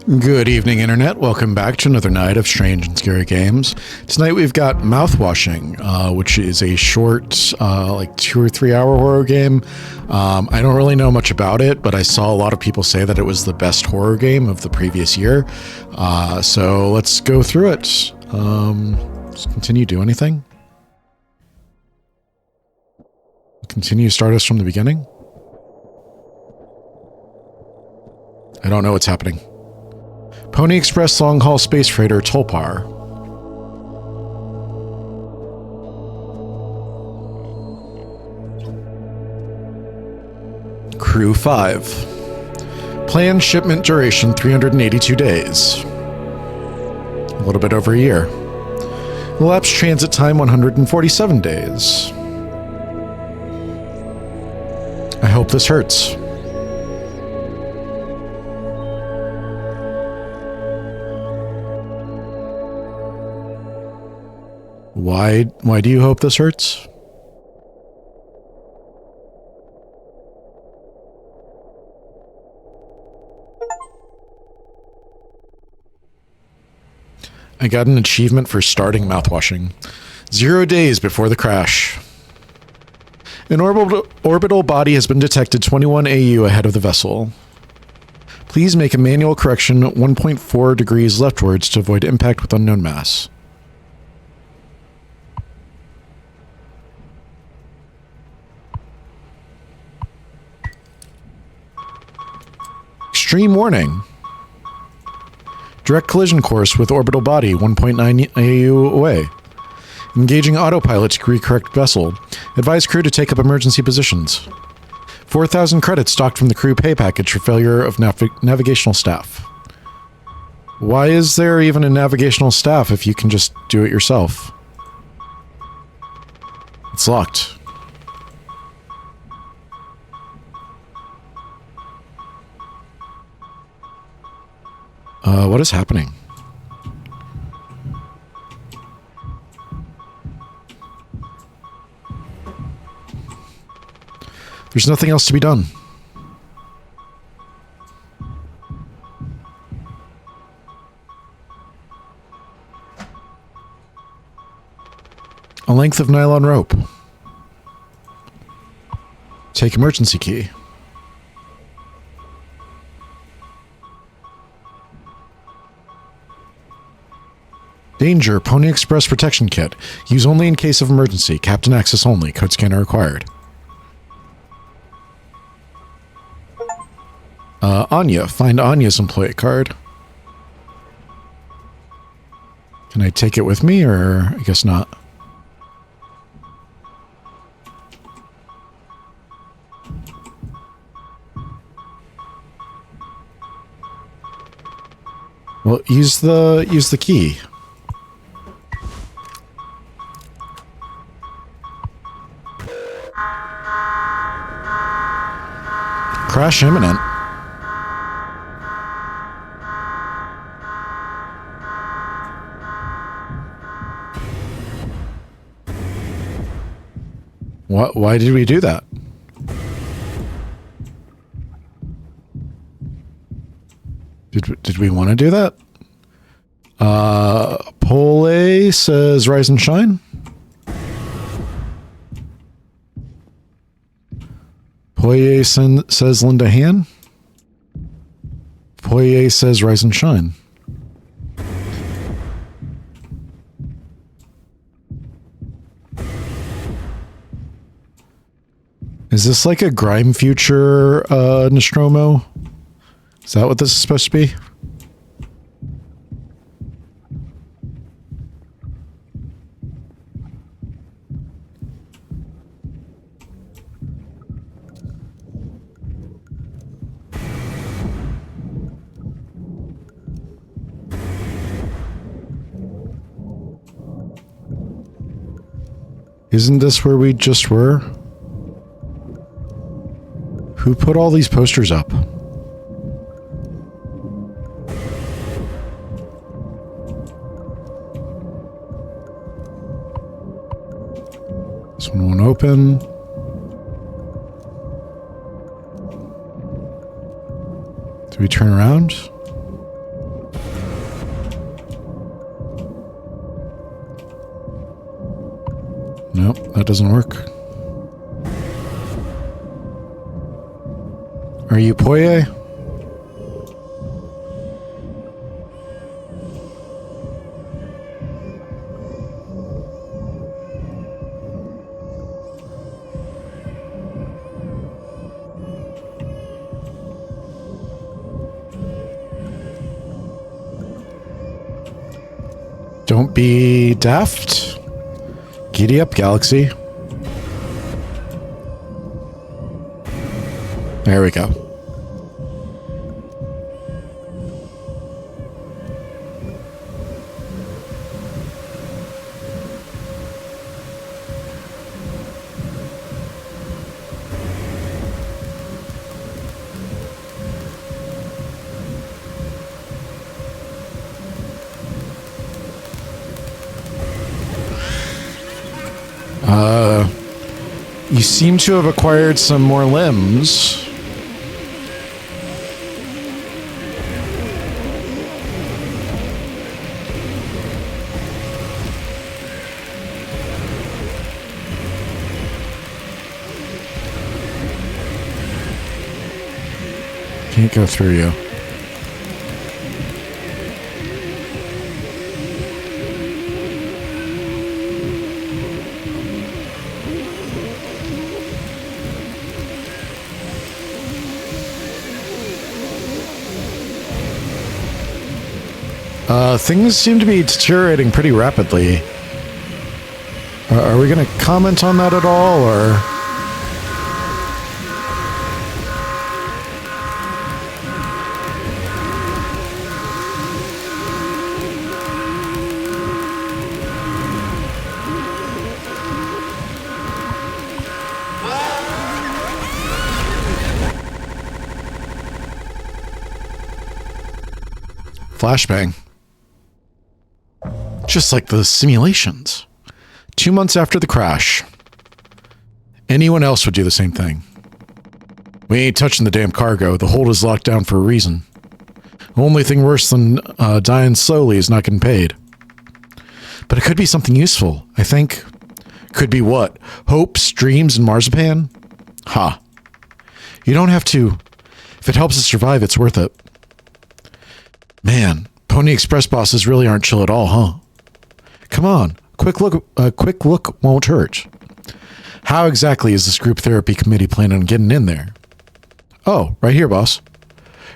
Good evening, Internet. Welcome back to another night of strange and scary games. Tonight we've got Mouthwashing, which is a short, like 2 or 3 hour horror game. I don't really know much about it, but I saw a lot of people say that it was the best horror game of the previous year. So let's go through it. Let's continue do anything. Continue start us from the beginning. I don't know what's happening. Pony Express long haul space freighter Tulpar. Crew 5. Planned shipment duration 382 days. A little bit over a year. Elapsed transit time 147 days. I hope this hurts. Why do you hope this hurts? I got an achievement for starting mouthwashing. 0 days before the crash. An orbital body has been detected 21 AU ahead of the vessel. Please make a manual correction 1.4 degrees leftwards to avoid impact with unknown mass. Extreme warning. Direct collision course with orbital body 1.9 AU away. Engaging autopilot to recorrect vessel. Advise crew to take up emergency positions. 4,000 credits stocked from the crew pay package for failure of navigational staff. Why is there even a navigational staff if you can just do it yourself? It's locked. What is happening? There's nothing else to be done. A length of nylon rope. Take emergency key. Danger, Pony Express protection kit. Use only in case of emergency. Captain access only. Code scanner required. Anya. Find Anya's employee card. Can I take it with me, or I guess not? Well, use the key. Crash imminent. Why did we do that? Did we want to do that? Pole says rise and shine. Poye says Linda Han. Poye says rise and shine. Is this like a Grime Future Nostromo? Is that what this is supposed to be? Isn't this where we just were? Who put all these posters up? This one won't open. Do we turn around? that doesn't work. Are you Poye? Don't be daft. Giddy up, Galaxy. There we go. You seem to have acquired some more limbs. Can't go through you. Things seem to be deteriorating pretty rapidly. Are we going to comment on that at all, or...? Flashbang. Just like the simulations. 2 months after the crash. Anyone else would do the same thing. We ain't touching the damn cargo. The hold is locked down for a reason. The only thing worse than dying slowly is not getting paid. But it could be something useful, I think. Could be what? Hopes, dreams, and marzipan? Ha. You don't have to. If it helps us survive, it's worth it. Man, Pony Express bosses really aren't chill at all, huh? Come on, a quick look won't hurt. How exactly is this group therapy committee planning on getting in there? Oh, right here, boss.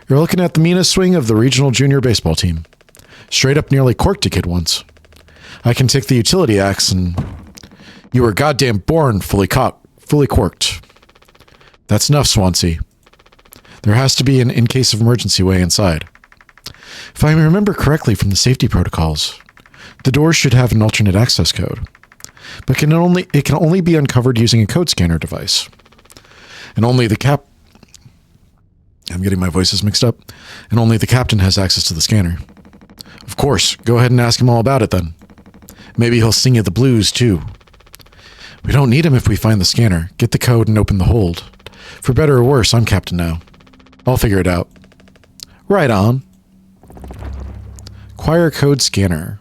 You're looking at the meanest swing of the regional junior baseball team. Straight up nearly corked a kid once. I can take the utility axe and... You were goddamn born fully corked. That's enough, Swansea. There has to be an in case of emergency way inside. If I remember correctly from the safety protocols, the doors should have an alternate access code, but it can only be uncovered using a code scanner device. And only the I'm getting my voices mixed up. And only the captain has access to the scanner. Of course, go ahead and ask him all about it then. Maybe he'll sing you the blues too. We don't need him if we find the scanner. Get the code and open the hold. For better or worse, I'm captain now. I'll figure it out. Right on. Acquire code scanner.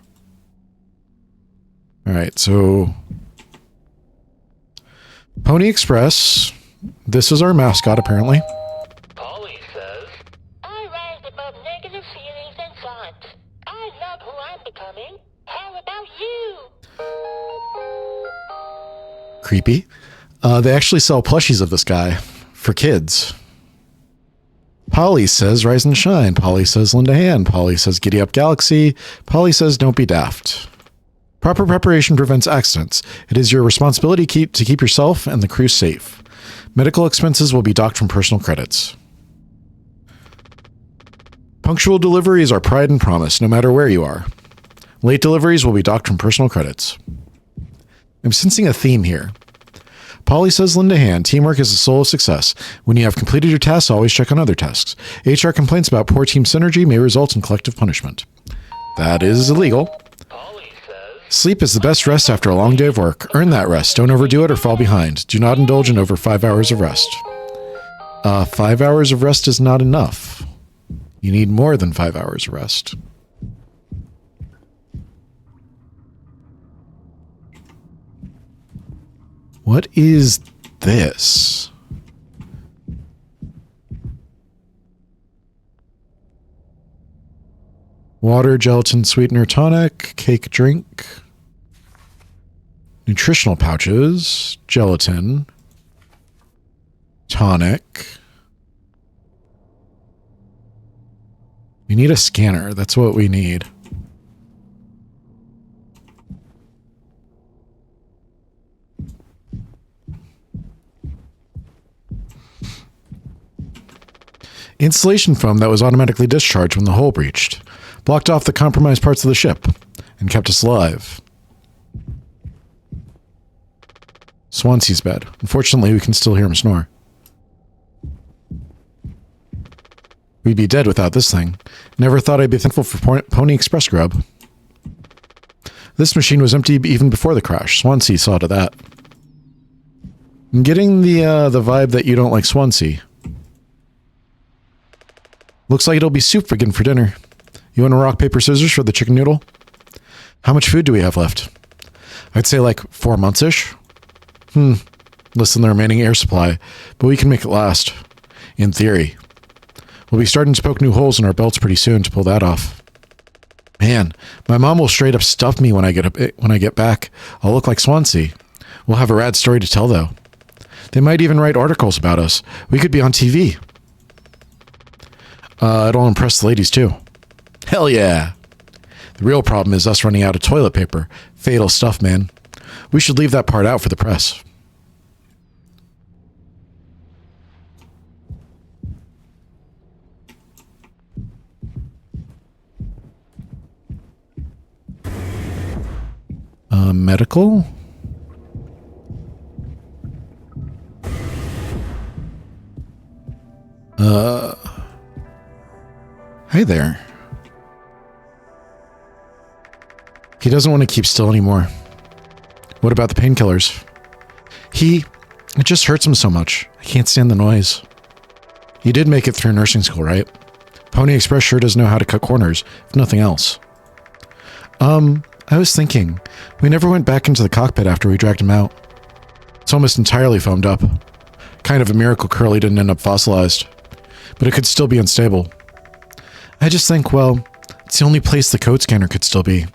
Alright, so... Pony Express. This is our mascot, apparently. Polly says, I rise above negative feelings and thoughts. I love who I'm becoming. How about you? Creepy. They actually sell plushies of this guy. For kids. Polly says, rise and shine. Polly says, lend a hand. Polly says, giddy up, Galaxy. Polly says, don't be daft. Proper preparation prevents accidents. It is your responsibility to keep yourself and the crew safe. Medical expenses will be docked from personal credits. Punctual deliveries are pride and promise, no matter where you are. Late deliveries will be docked from personal credits. I'm sensing a theme here. Polly says, lend a hand. Teamwork is the soul of success. When you have completed your tasks, always check on other tasks. HR complaints about poor team synergy may result in collective punishment. That is illegal. Sleep is the best rest after a long day of work. Earn that rest. Don't overdo it or fall behind. Do not indulge in over 5 hours of rest. 5 hours of rest is not enough. You need more than 5 hours of rest. What is this? Water, gelatin, sweetener, tonic, cake, drink. Nutritional pouches, gelatin, tonic. We need a scanner. That's what we need. Insulation foam that was automatically discharged when the hull breached. Blocked off the compromised parts of the ship and kept us alive. Swansea's bed. Unfortunately, we can still hear him snore. We'd be dead without this thing. Never thought I'd be thankful for Pony Express grub. This machine was empty even before the crash. Swansea saw to that. I'm getting the vibe that you don't like Swansea. Looks like it'll be soup again for dinner. You want a rock, paper, scissors for the chicken noodle? How much food do we have left? I'd say like 4 months-ish. Less than the remaining air supply, but we can make it last. In theory. We'll be starting to poke new holes in our belts pretty soon to pull that off. Man, my mom will straight up stuff me when I get back. I'll look like Swansea. We'll have a rad story to tell, though. They might even write articles about us. We could be on TV. It'll impress the ladies, too. Hell yeah. The real problem is us running out of toilet paper. Fatal stuff, man. We should leave that part out for the press. Medical? Hi there. He doesn't want to keep still anymore. What about the painkillers? It just hurts him so much. I can't stand the noise. You did make it through nursing school, right? Pony Express sure does know how to cut corners, if nothing else. I was thinking, we never went back into the cockpit after we dragged him out. It's almost entirely foamed up. Kind of a miracle Curly didn't end up fossilized. But it could still be unstable. I just think, well, it's the only place the code scanner could still be.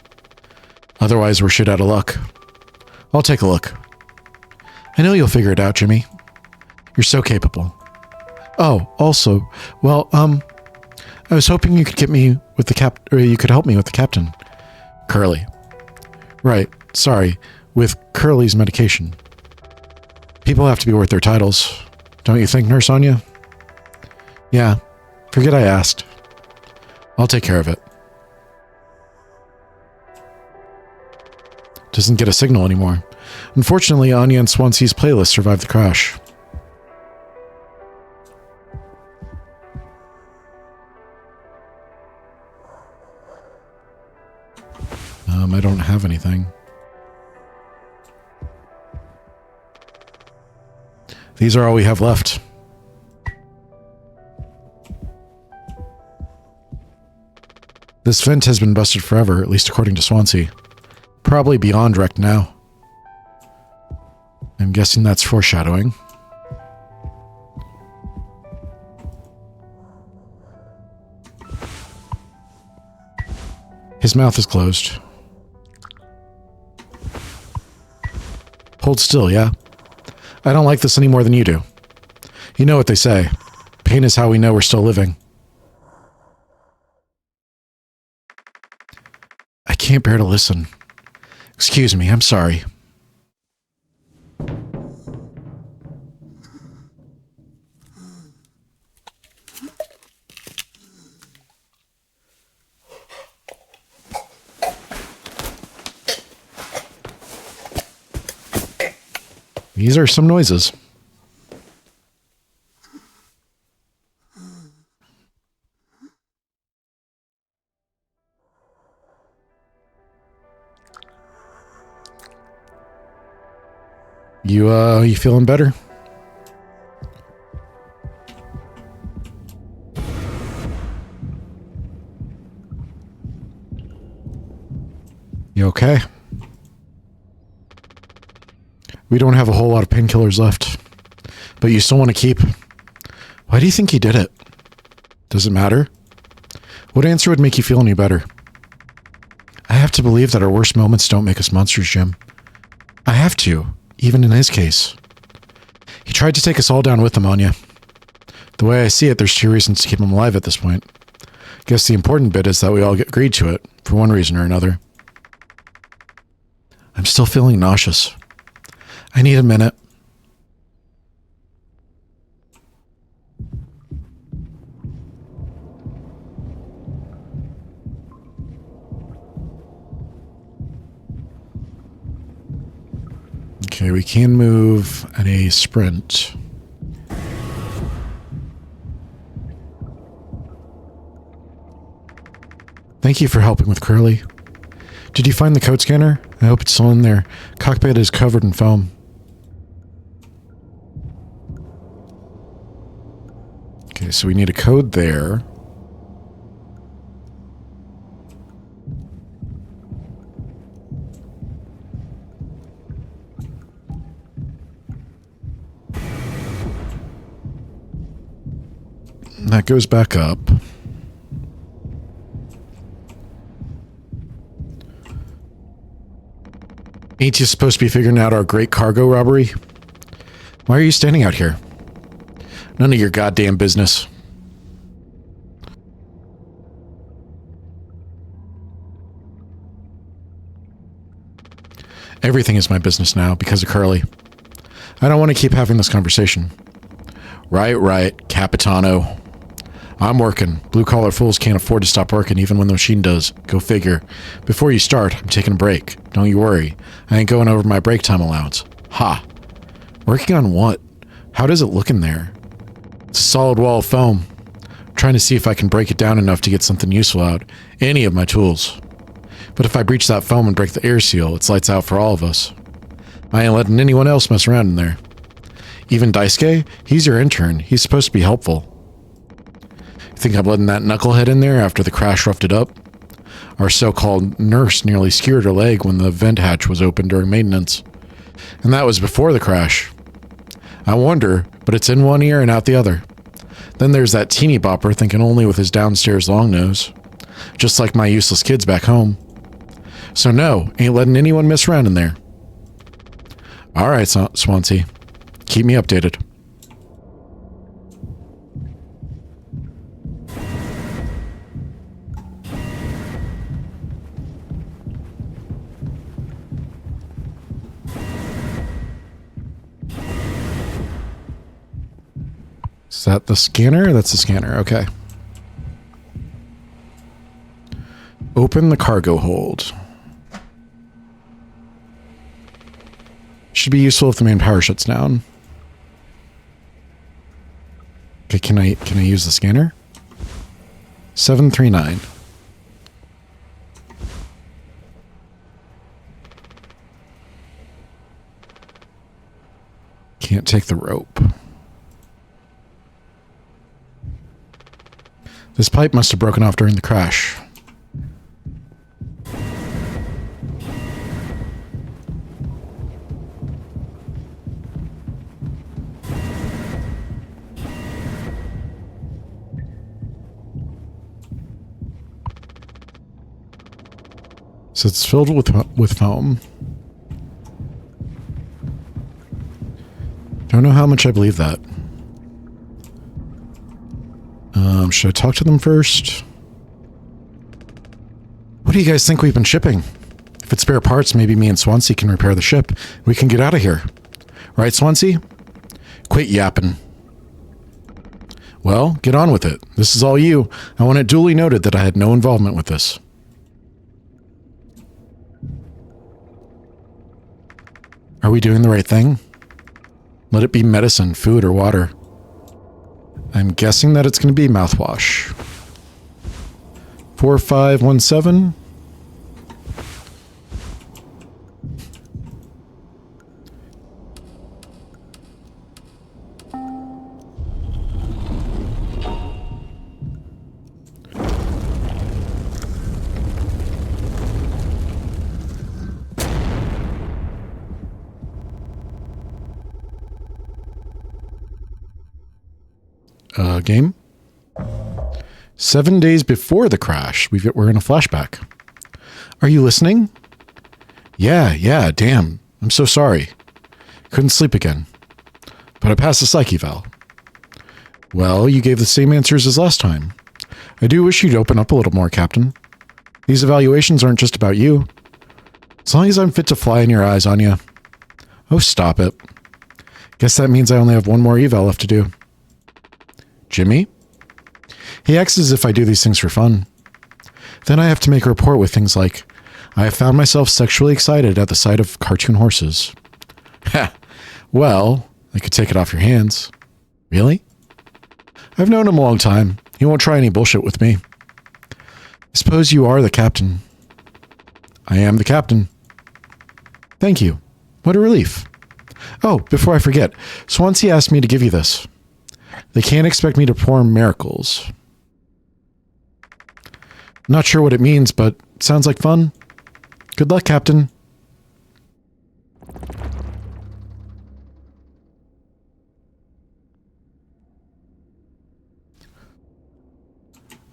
Otherwise, we're shit out of luck. I'll take a look. I know you'll figure it out, Jimmy. You're so capable. Oh, also, well, I was hoping you could get me with the you could help me with the captain. Curly. Right, sorry, with Curly's medication. People have to be worth their titles. Don't you think, Nurse Anya? Yeah, forget I asked. I'll take care of it. Doesn't get a signal anymore. Unfortunately, Anya and Swansea's playlist survived the crash. I don't have anything. These are all we have left. This vent has been busted forever, at least according to Swansea. Probably beyond wrecked now. I'm guessing that's foreshadowing. His mouth is closed. Hold still, yeah? I don't like this any more than you do. You know what they say. Pain is how we know we're still living. I can't bear to listen. Excuse me, I'm sorry. These are some noises. You feeling better? You okay? We don't have a whole lot of painkillers left. But you still want to keep. Why do you think he did it? Does it matter? What answer would make you feel any better? I have to believe that our worst moments don't make us monsters, Jim. I have to, even in his case. He tried to take us all down with him, Anya. The way I see it, there's 2 reasons to keep him alive at this point. Guess the important bit is that we all agreed to it, for one reason or another. I'm still feeling nauseous. I need a minute. Okay, we can move at a sprint. Thank you for helping with Curly. Did you find the code scanner? I hope it's still in there. Cockpit is covered in foam. Okay, so we need a code there. That goes back up. Ain't you supposed to be figuring out our great cargo robbery? Why are you standing out here? None of your goddamn business. Everything is my business now because of Curly. I don't want to keep having this conversation. Right, Capitano. I'm working. Blue-collar fools can't afford to stop working even when the machine does. Go figure. Before you start, I'm taking a break. Don't you worry. I ain't going over my break time allowance. Ha! Working on what? How does it look in there? It's a solid wall of foam. I'm trying to see if I can break it down enough to get something useful out. Any of my tools. But if I breach that foam and break the air seal, it's lights out for all of us. I ain't letting anyone else mess around in there. Even Daisuke? He's your intern. He's supposed to be helpful. Think I'm letting that knucklehead in there after the crash roughed it up? Our so-called nurse nearly skewered her leg when the vent hatch was open during maintenance. And that was before the crash. I wonder, but it's in one ear and out the other. Then there's that teeny bopper thinking only with his downstairs long nose. Just like my useless kids back home. So no, ain't letting anyone mess around in there. Alright, Swansea. Keep me updated. Is that the scanner? That's the scanner. Okay. Open the cargo hold. Should be useful if the main power shuts down. Okay, can I use the scanner? 739. Can't take the rope. This pipe must have broken off during the crash. So it's filled with foam. Don't know how much I believe that. Should I talk to them first? What do you guys think we've been shipping? If it's spare parts, maybe me and Swansea can repair the ship. We can get out of here. Right, Swansea? Quit yapping. Well, get on with it. This is all you. I want it duly noted that I had no involvement with this. Are we doing the right thing? Let it be medicine, food, or water. I'm guessing that it's going to be mouthwash. 4517. Game? 7 days before the crash. We're in a flashback. Are you listening? Yeah, damn. I'm so sorry. Couldn't sleep again. But I passed the psych eval. Well, you gave the same answers as last time. I do wish you'd open up a little more, Captain. These evaluations aren't just about you. As long as I'm fit to fly in your eyes, Anya. Oh, stop it. Guess that means I only have one more eval left to do. Jimmy? He acts as if I do these things for fun. Then I have to make a report with things like, I have found myself sexually excited at the sight of cartoon horses. Ha! Well, I could take it off your hands. Really? I've known him a long time. He won't try any bullshit with me. I suppose you are the captain. I am the captain. Thank you. What a relief. Oh, before I forget, Swansea asked me to give you this. They can't expect me to perform miracles. Not sure what it means, but it sounds like fun. Good luck, Captain.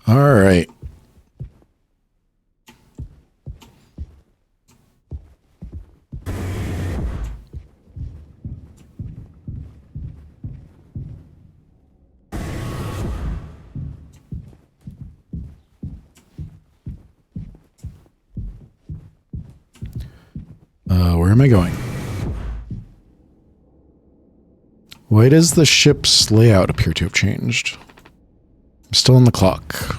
All right. Where am I going? Why does the ship's layout appear to have changed? I'm still on the clock.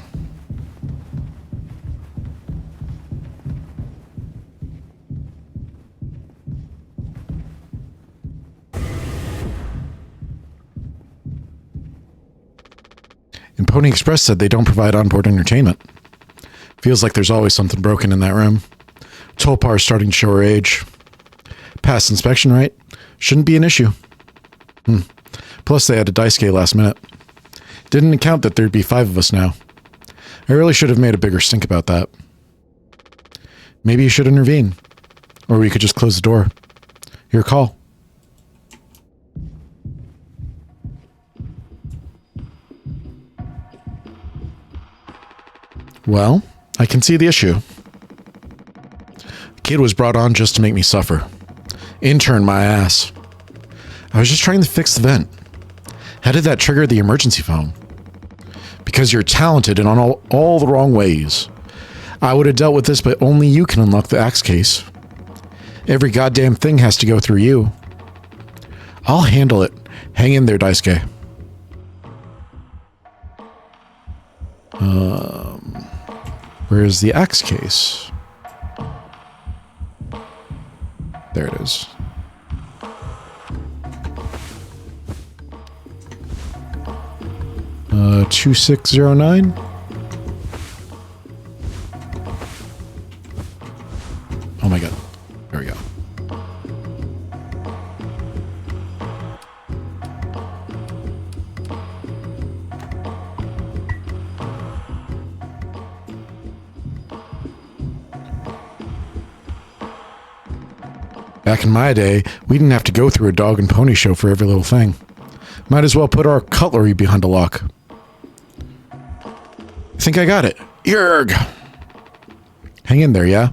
And Pony Express said they don't provide onboard entertainment. Feels like there's always something broken in that room. Tulpar is starting to show her age. Past inspection, right? Shouldn't be an issue. Plus, they had a dice gate last minute. Didn't account that there'd be 5 of us now. I really should have made a bigger stink about that. Maybe you should intervene. Or we could just close the door. Your call. Well, I can see the issue. The kid was brought on just to make me suffer. Intern my ass. I was just trying to fix the vent. How did that trigger the emergency phone? Because you're talented and on all the wrong ways. I would have dealt with this, but only you can unlock the axe case. Every goddamn thing has to go through you. I'll handle it. Hang in there, Daisuke. Where's the axe case? There it is. Uh, 2609. Oh my god. There we go. Back in my day, we didn't have to go through a dog and pony show for every little thing. Might as well put our cutlery behind a lock. I think I got it. Yerg! Hang in there, yeah?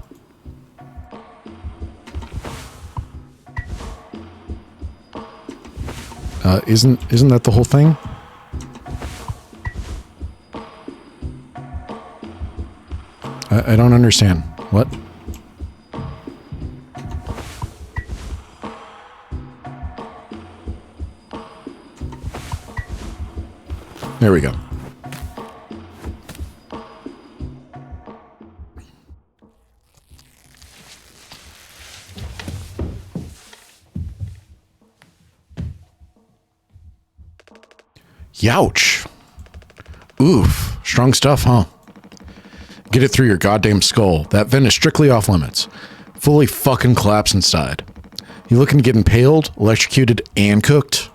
Isn't that the whole thing? I don't understand. What? There we go. Youch. Oof. Strong stuff, huh? Get it through your goddamn skull. That vent is strictly off limits. Fully fucking collapse inside. You looking to get impaled, electrocuted, and cooked?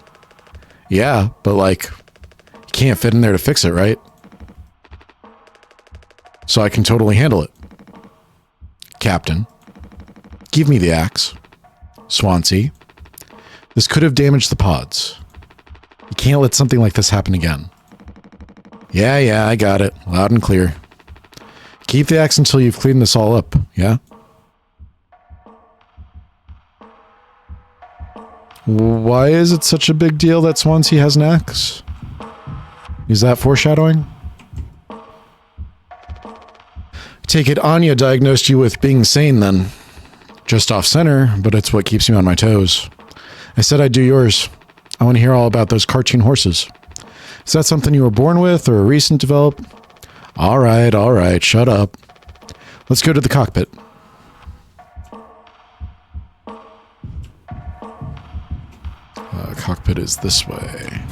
Yeah, but like, you can't fit in there to fix it, right? So I can totally handle it. Captain, give me the axe. Swansea, this could have damaged the pods. You can't let something like this happen again. Yeah, I got it. Loud and clear. Keep the axe until you've cleaned this all up, yeah? Why is it such a big deal that Swansea has an axe? Is that foreshadowing? Take it Anya diagnosed you with being sane then. Just off center, but it's what keeps me on my toes. I said I'd do yours. I want to hear all about those cartoon horses. Is that something you were born with or a recent develop? All right, shut up. Let's go to the cockpit. Cockpit is this way.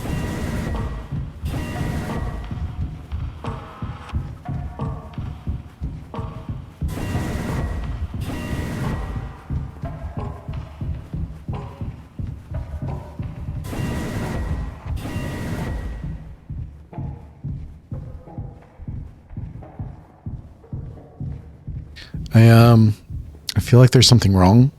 I feel like there's something wrong.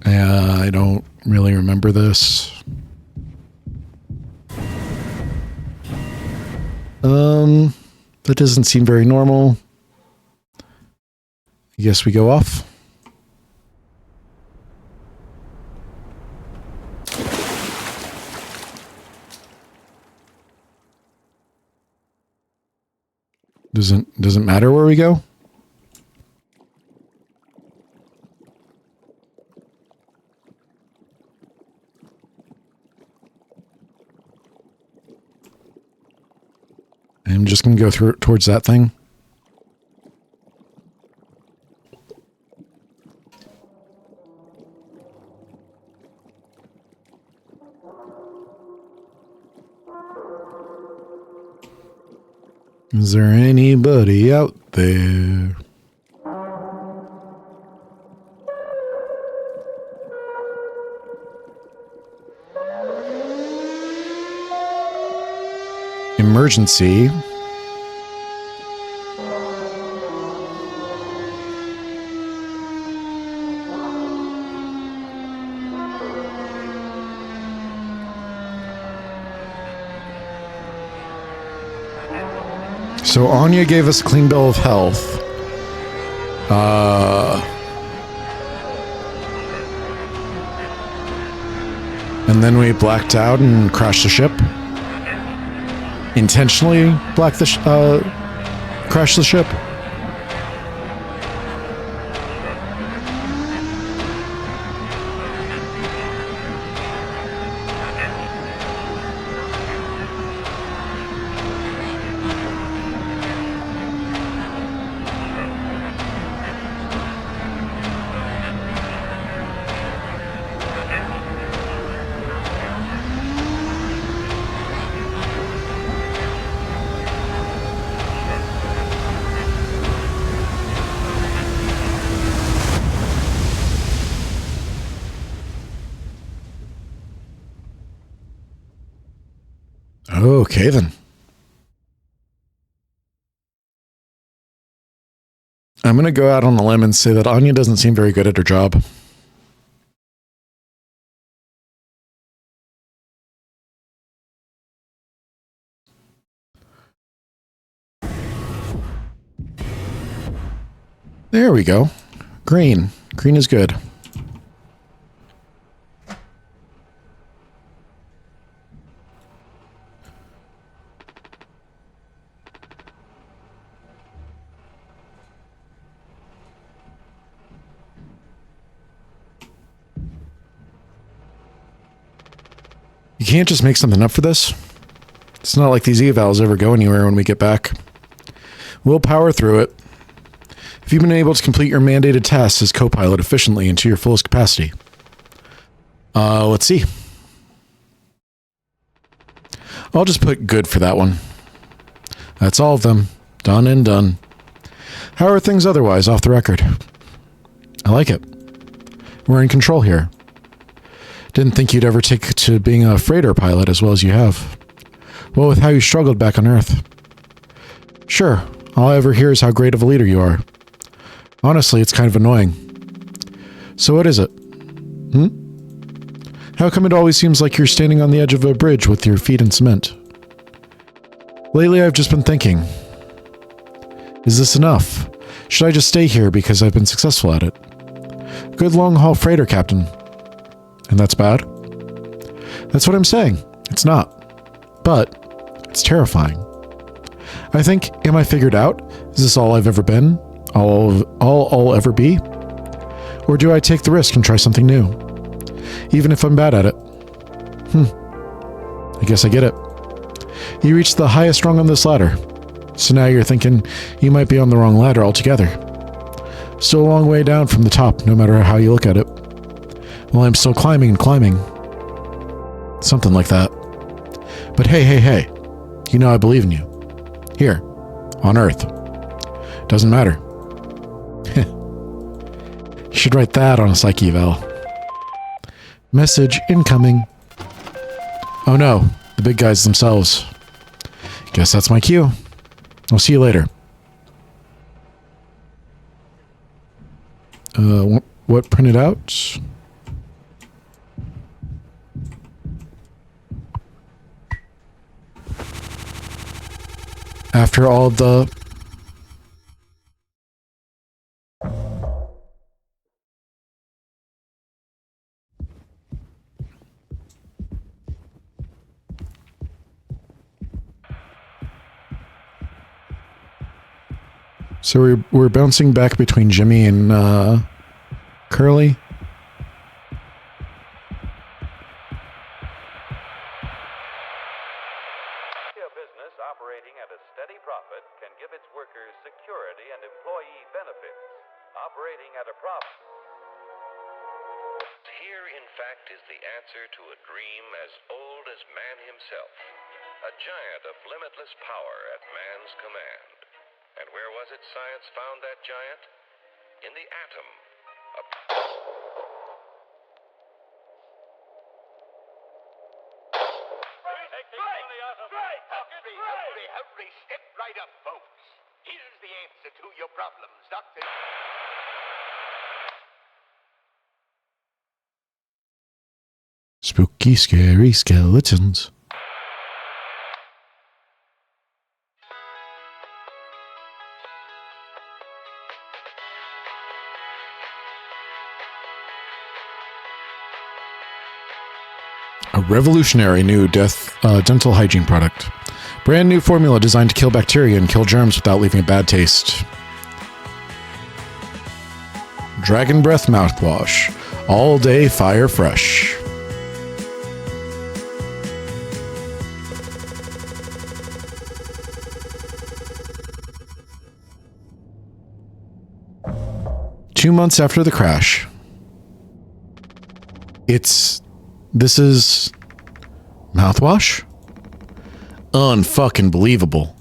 I don't really remember this. That doesn't seem very normal. I guess we go off. Doesn't matter where we go? I'm just going to go towards that thing. Is there anybody out there? Emergency. So Anya gave us a clean bill of health. And then we blacked out and crashed the ship. Intentionally crashed the ship. Okay, then. I'm going to go out on a limb and say that Anya doesn't seem very good at her job. There we go. Green. Green is good. You can't just make something up for this. It's not like these evals ever go anywhere when we get back. We'll power through it. Have you been able to complete your mandated tasks as co-pilot efficiently and to your fullest capacity? Let's see. I'll just put good for that one. That's all of them. Done and done. How are things otherwise off the record? I like it. We're in control here. Didn't think you'd ever take to being a freighter pilot as well as you have. Well, with how you struggled back on Earth. Sure, all I ever hear is how great of a leader you are. Honestly, it's kind of annoying. So what is it? How come it always seems like you're standing on the edge of a bridge with your feet in cement? Lately, I've just been thinking, is this enough? Should I just stay here because I've been successful at it? Good long-haul freighter, Captain. And that's bad? That's what I'm saying. It's not. But it's terrifying. I think, am I figured out? Is this all I've ever been? All I'll ever be? Or do I take the risk and try something new? Even if I'm bad at it. I guess I get it. You reached the highest rung on this ladder. So now you're thinking you might be on the wrong ladder altogether. Still a long way down from the top, no matter how you look at it. Well, I'm still climbing and climbing. Something like that. But hey. You know I believe in you. Here. On Earth. Doesn't matter. You should write that on a psyche eval. Message incoming. Oh no, the big guys themselves. Guess that's my cue. I'll see you later. What printed out? After all the... So we're bouncing back between Jimmy and Curly. A business operating at a steady profit can give its workers security and employee benefits. Operating at a profit. Here, in fact, is the answer to a dream as old as man himself. A giant of limitless power at man's command. And where was it science found that giant? In the atom. Hurry, step right up, folks. Here's the answer to your problems, Doctor. Spooky, scary skeletons. A revolutionary new dental hygiene product. Brand new formula designed to kill bacteria and kill germs without leaving a bad taste. Dragon Breath Mouthwash. All day fire fresh. Two months after the crash. This is mouthwash? Unfucking believable.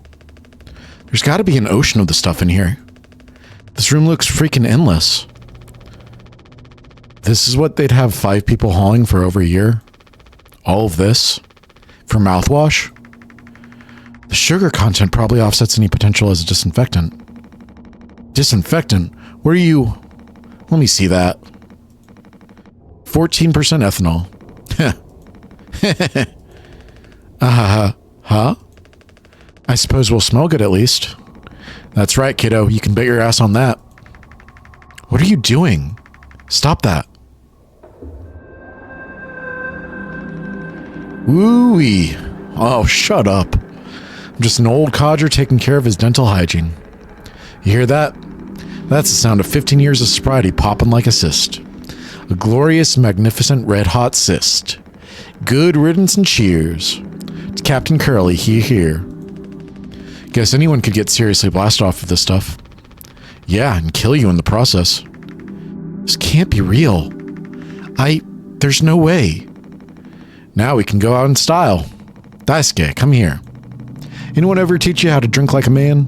There's got to be an ocean of the stuff in here. This room looks freaking endless. This is what they'd have 5 people hauling for over a year? All of this? For mouthwash? The sugar content probably offsets any potential as a disinfectant. Disinfectant? Where are you? Let me see that. 14% ethanol. Huh? I suppose we'll smell good at least. That's right, kiddo. You can bet your ass on that. What are you doing? Stop that. Woo-wee. Oh, shut up. I'm just an old codger taking care of his dental hygiene. You hear that? That's the sound of 15 years of sobriety popping like a cyst. A glorious, magnificent, red-hot cyst. Good riddance and cheers. It's Captain Curly, Heeere. Guess anyone could get seriously blasted off of this stuff. Yeah, and kill you in the process. This can't be real. There's no way. Now we can go out in style. Daisuke, come here. Anyone ever teach you how to drink like a man?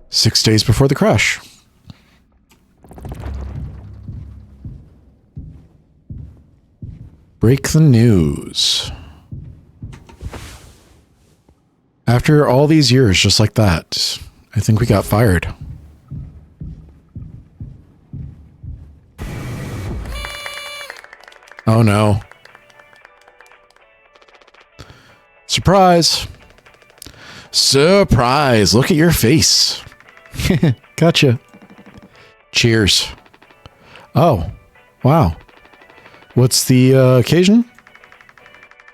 Six days before the crash. Break the news. After all these years just like that, I think we got fired. Oh no. Surprise. Surprise. Look at your face. Gotcha. Cheers. Oh, wow. What's the occasion?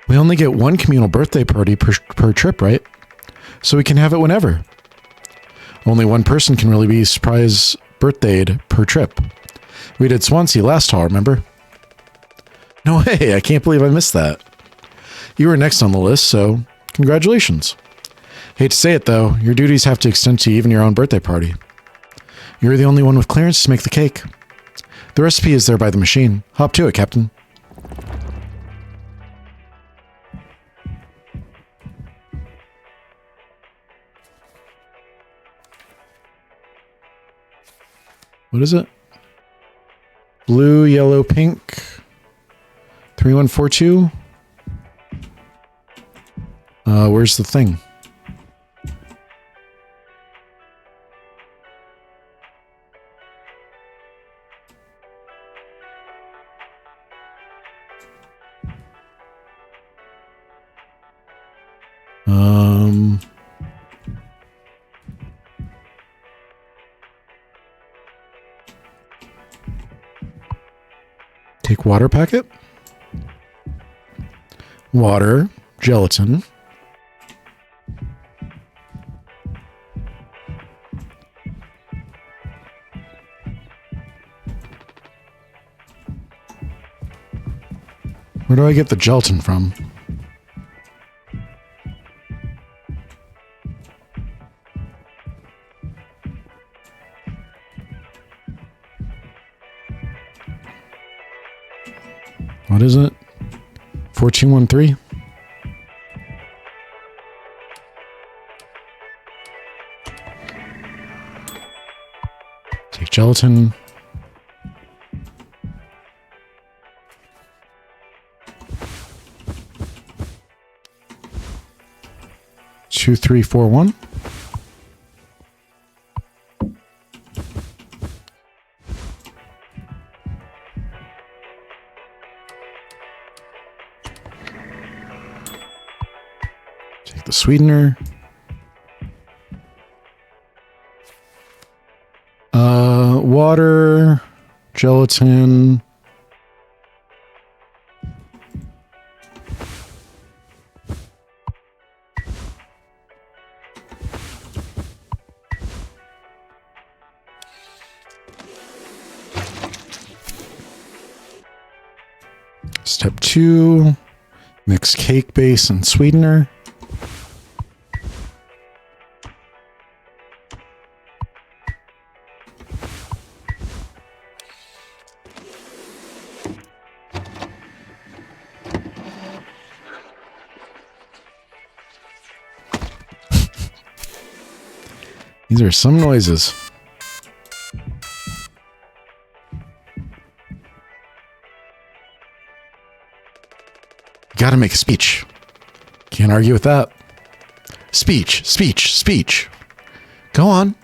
We only get one communal birthday party per trip, right? So we can have it whenever. Only one person can really be surprise birthdayed per trip. We did Swansea last fall, remember? No way, I can't believe I missed that. You were next on the list, so congratulations. Hate to say it though, your duties have to extend to even your own birthday party. You're the only one with clearance to make the cake. The recipe is there by the machine. Hop to it, Captain. What is it? Blue, yellow, pink. 3142. Where's the thing? Take water packet. Water, gelatin. Where do I get the gelatin from? What is it? 1413? Take gelatin. Two, 3, 4, 1. Take the sweetener. Water, gelatin. Step 2, mix cake base and sweetener. These are some noises. Gotta make a speech. Can't argue with that. Speech, speech, speech. Go on.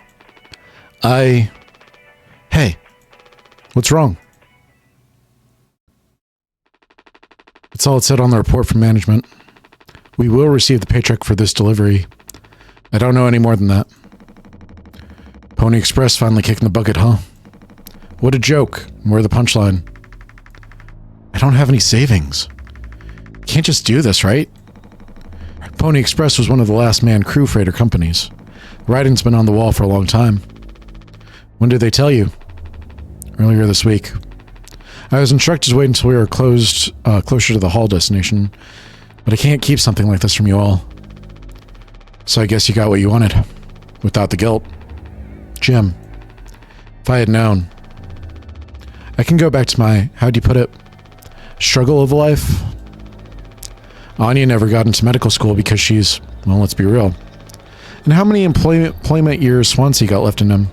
Hey, what's wrong? That's all it said on the report from management. We will receive the paycheck for this delivery. I don't know any more than that. Pony Express finally kicking the bucket, huh? What a joke. Where the punchline? I don't have any savings. Can't just do this, right? Pony Express was one of the last man crew freighter companies. The writing's been on the wall for a long time. When did they tell you? Earlier this week. I was instructed to wait until we were closer to the haul destination, but I can't keep something like this from you all. So I guess you got what you wanted, without the guilt. Jim, if I had known. I can go back to my, how'd you put it, struggle of life. Anya never got into medical school because she's, well, let's be real. And how many employment years Swansea got left in him?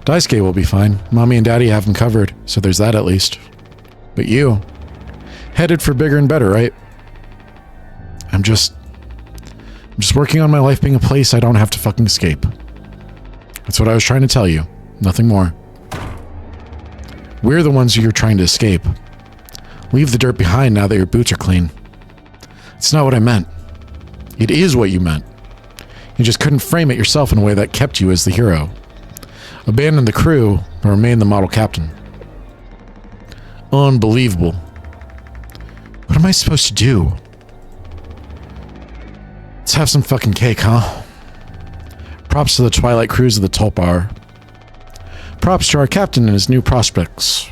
Daisuke will be fine. Mommy and Daddy have him covered, so there's that at least. But you, headed for bigger and better, right? I'm just working on my life being a place I don't have to fucking escape. That's what I was trying to tell you. Nothing more. We're the ones you're trying to escape. Leave the dirt behind now that your boots are clean. It's not what I meant. It is what you meant. You just couldn't frame it yourself in a way that kept you as the hero. Abandon the crew, but remain the model captain. Unbelievable. What am I supposed to do? Let's have some fucking cake, huh? Props to the Twilight Cruise of the Tulp Bar. Props to our captain and his new prospects.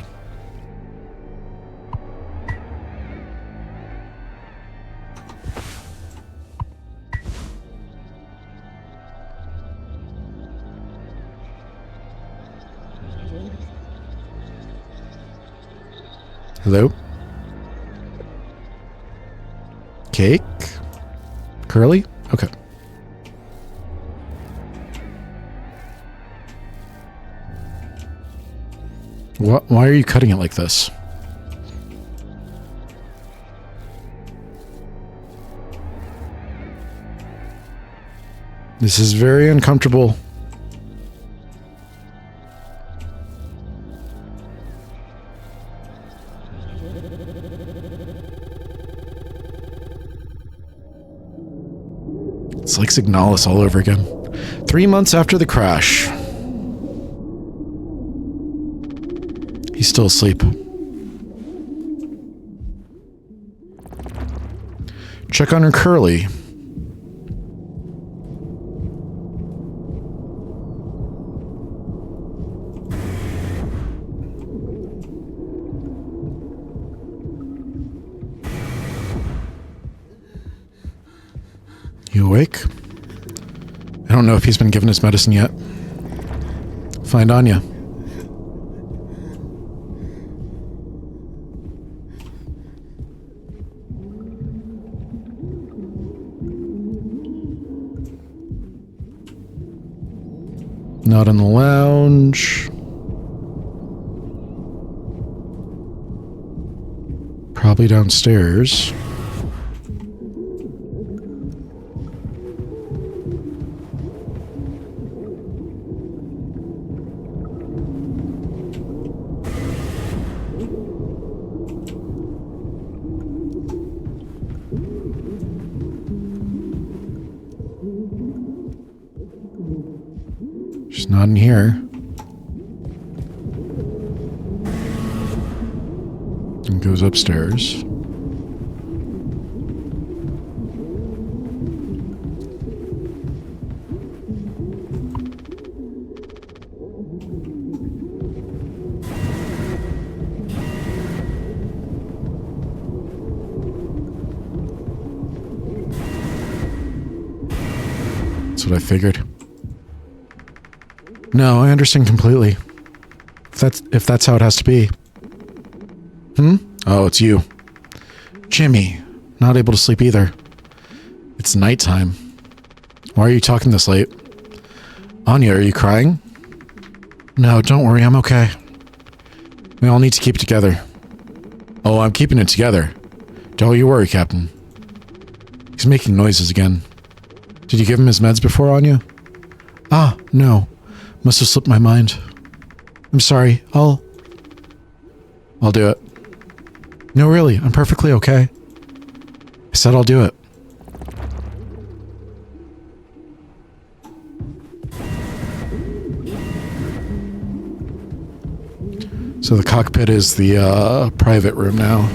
Hello? Cake? Curly? Okay. What? Why are you cutting it like this? This is very uncomfortable. It's like Signalis all over again. 3 months after the crash. He's still asleep. Check on her Curly. You awake? I don't know if he's been given his medicine yet. Find Anya. Not in the lounge. Probably downstairs. She's not in here. And goes upstairs. That's what I figured. No, I understand completely. If that's how it has to be. Oh, it's you. Jimmy. Not able to sleep either. It's nighttime. Why are you talking this late? Anya, are you crying? No, don't worry, I'm okay. We all need to keep it together. Oh, I'm keeping it together. Don't you worry, Captain. He's making noises again. Did you give him his meds before, Anya? Ah, no. Must have slipped my mind. I'm sorry. I'll do it. No, really. I'm perfectly okay. I said I'll do it. So the cockpit is the private room now.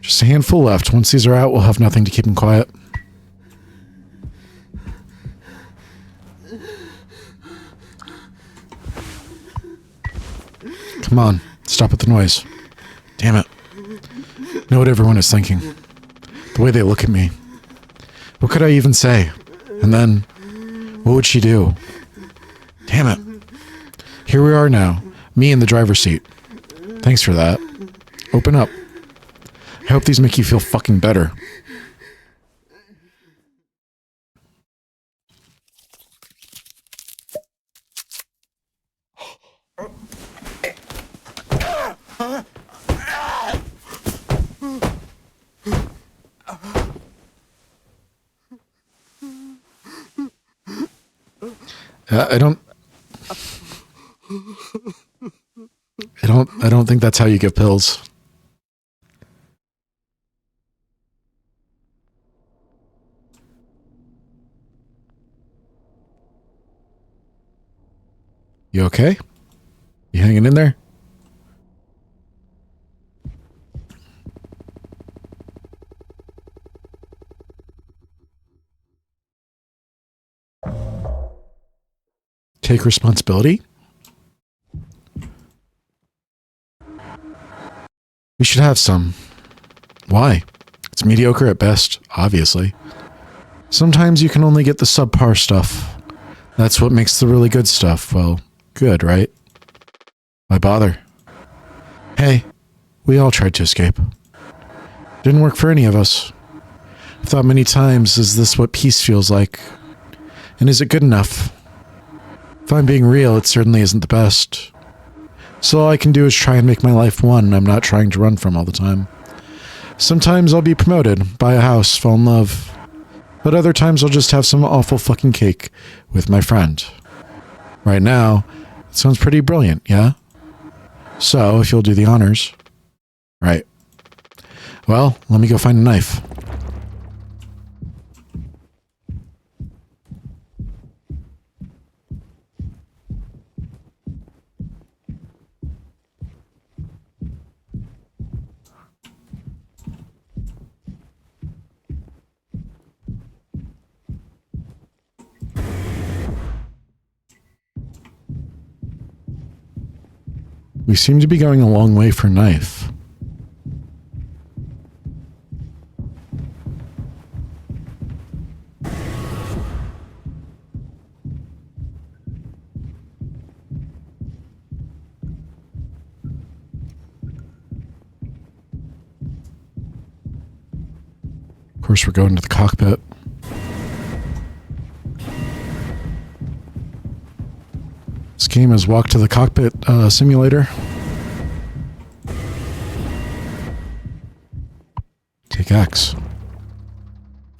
Just a handful left. Once these are out, we'll have nothing to keep him quiet. Come on, stop with the noise. Damn it. Know what everyone is thinking. The way they look at me. What could I even say? And then, what would she do? Damn it. Here we are now, me in the driver's seat. Thanks for that. Open up. I hope these make you feel fucking better. I don't think that's how you give pills. You okay? You hanging in there? Take responsibility? We should have some. Why? It's mediocre at best, obviously. Sometimes you can only get the subpar stuff. That's what makes the really good stuff, well, good, right? Why bother? Hey, we all tried to escape. Didn't work for any of us. I've thought many times, is this what peace feels like? And is it good enough? If I'm being real, it certainly isn't the best. So all I can do is try and make my life one I'm not trying to run from all the time. Sometimes I'll be promoted, buy a house, fall in love. But other times I'll just have some awful fucking cake with my friend. Right now, it sounds pretty brilliant, yeah? So, if you'll do the honors. Right. Well, let me go find a knife. We seem to be going a long way for a knife. Of course, we're going to the cockpit. This game is Walk to the Cockpit Simulator. Take X.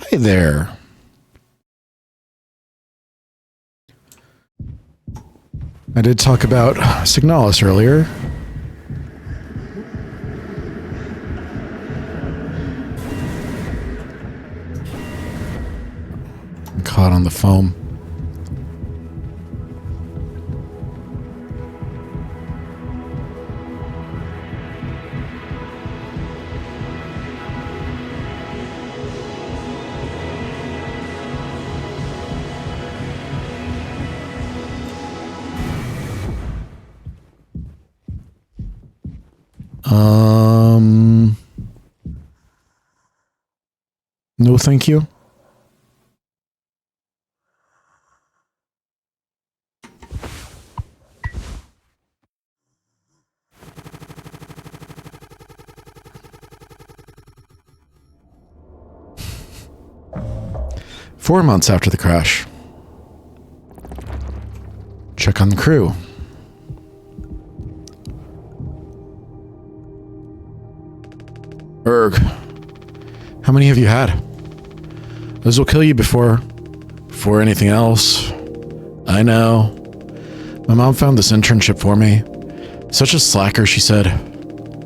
Hi there. I did talk about Signalis earlier. I'm caught on the foam. No, thank you. Four months after the crash. Check on the crew. Erg. How many have you had? Those will kill you before anything else. I know. My mom found this internship for me. Such a slacker, she said.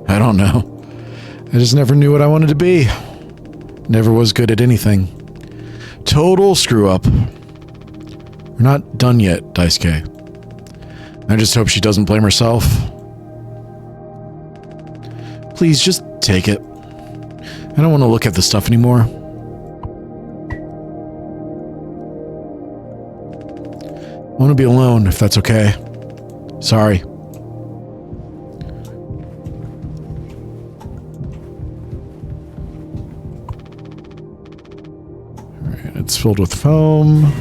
I don't know. I just never knew what I wanted to be. Never was good at anything. Total screw up. We're not done yet, Daisuke. I just hope she doesn't blame herself. Please, just take it. I don't want to look at this stuff anymore. I want to be alone, if that's okay. Sorry. Alright, it's filled with foam.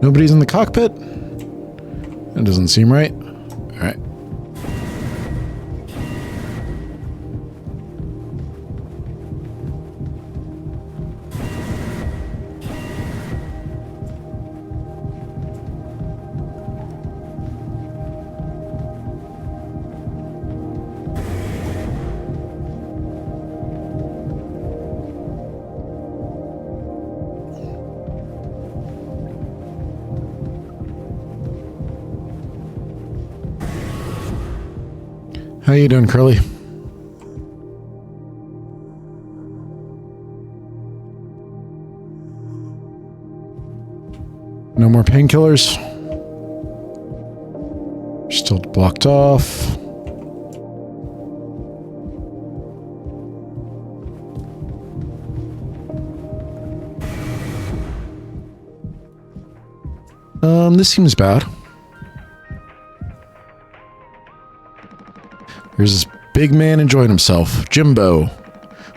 Nobody's in the cockpit? That doesn't seem right. Alright. How you doing, Curly? No more painkillers. Still blocked off. This seems bad. There's this big man enjoying himself. Jimbo.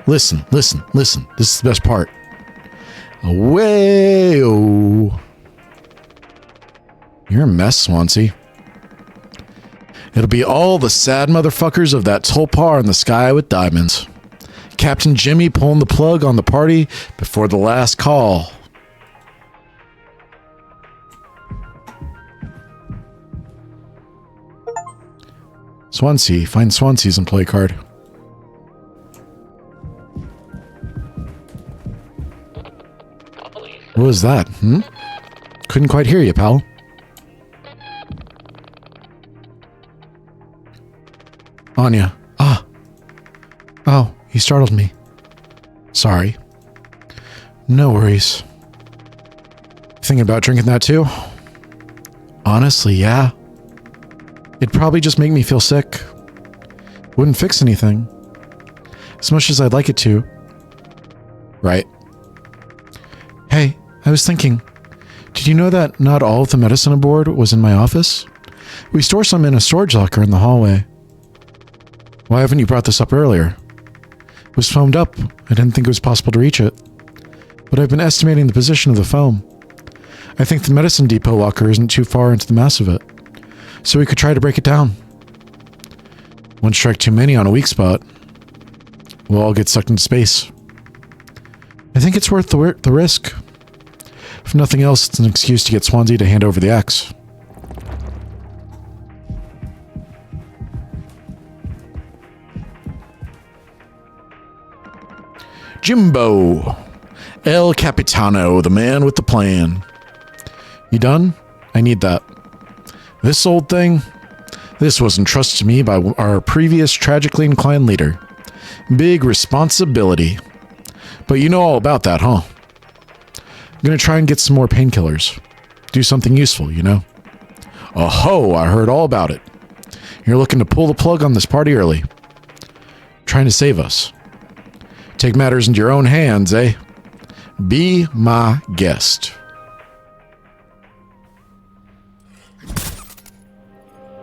Listen, listen, listen. This is the best part. Away-oh. You're a mess, Swansea. It'll be all the sad motherfuckers of that tulpar in the sky with diamonds. Captain Jimmy pulling the plug on the party before the last call. Swansea. Find Swansea's employee card. What was that? Couldn't quite hear you, pal. Anya. Ah. Oh, you startled me. Sorry. No worries. Thinking about drinking that too? Honestly, yeah. It'd probably just make me feel sick. Wouldn't fix anything. As much as I'd like it to. Right. Hey, I was thinking, did you know that not all of the medicine aboard was in my office? We store some in a storage locker in the hallway. Why haven't you brought this up earlier? It was foamed up. I didn't think it was possible to reach it. But I've been estimating the position of the foam. I think the medicine depot locker isn't too far into the mass of it. So we could try to break it down. One strike too many on a weak spot. We'll all get sucked into space. I think it's worth the risk. If nothing else, it's an excuse to get Swansea to hand over the axe. Jimbo. El Capitano, the man with the plan. You done? I need that. This old thing? This was entrusted to me by our previous tragically inclined leader. Big responsibility. But you know all about that, huh? I'm gonna try and get some more painkillers. Do something useful, you know? Oh-ho, I heard all about it. You're looking to pull the plug on this party early. Trying to save us. Take matters into your own hands, eh? Be my guest.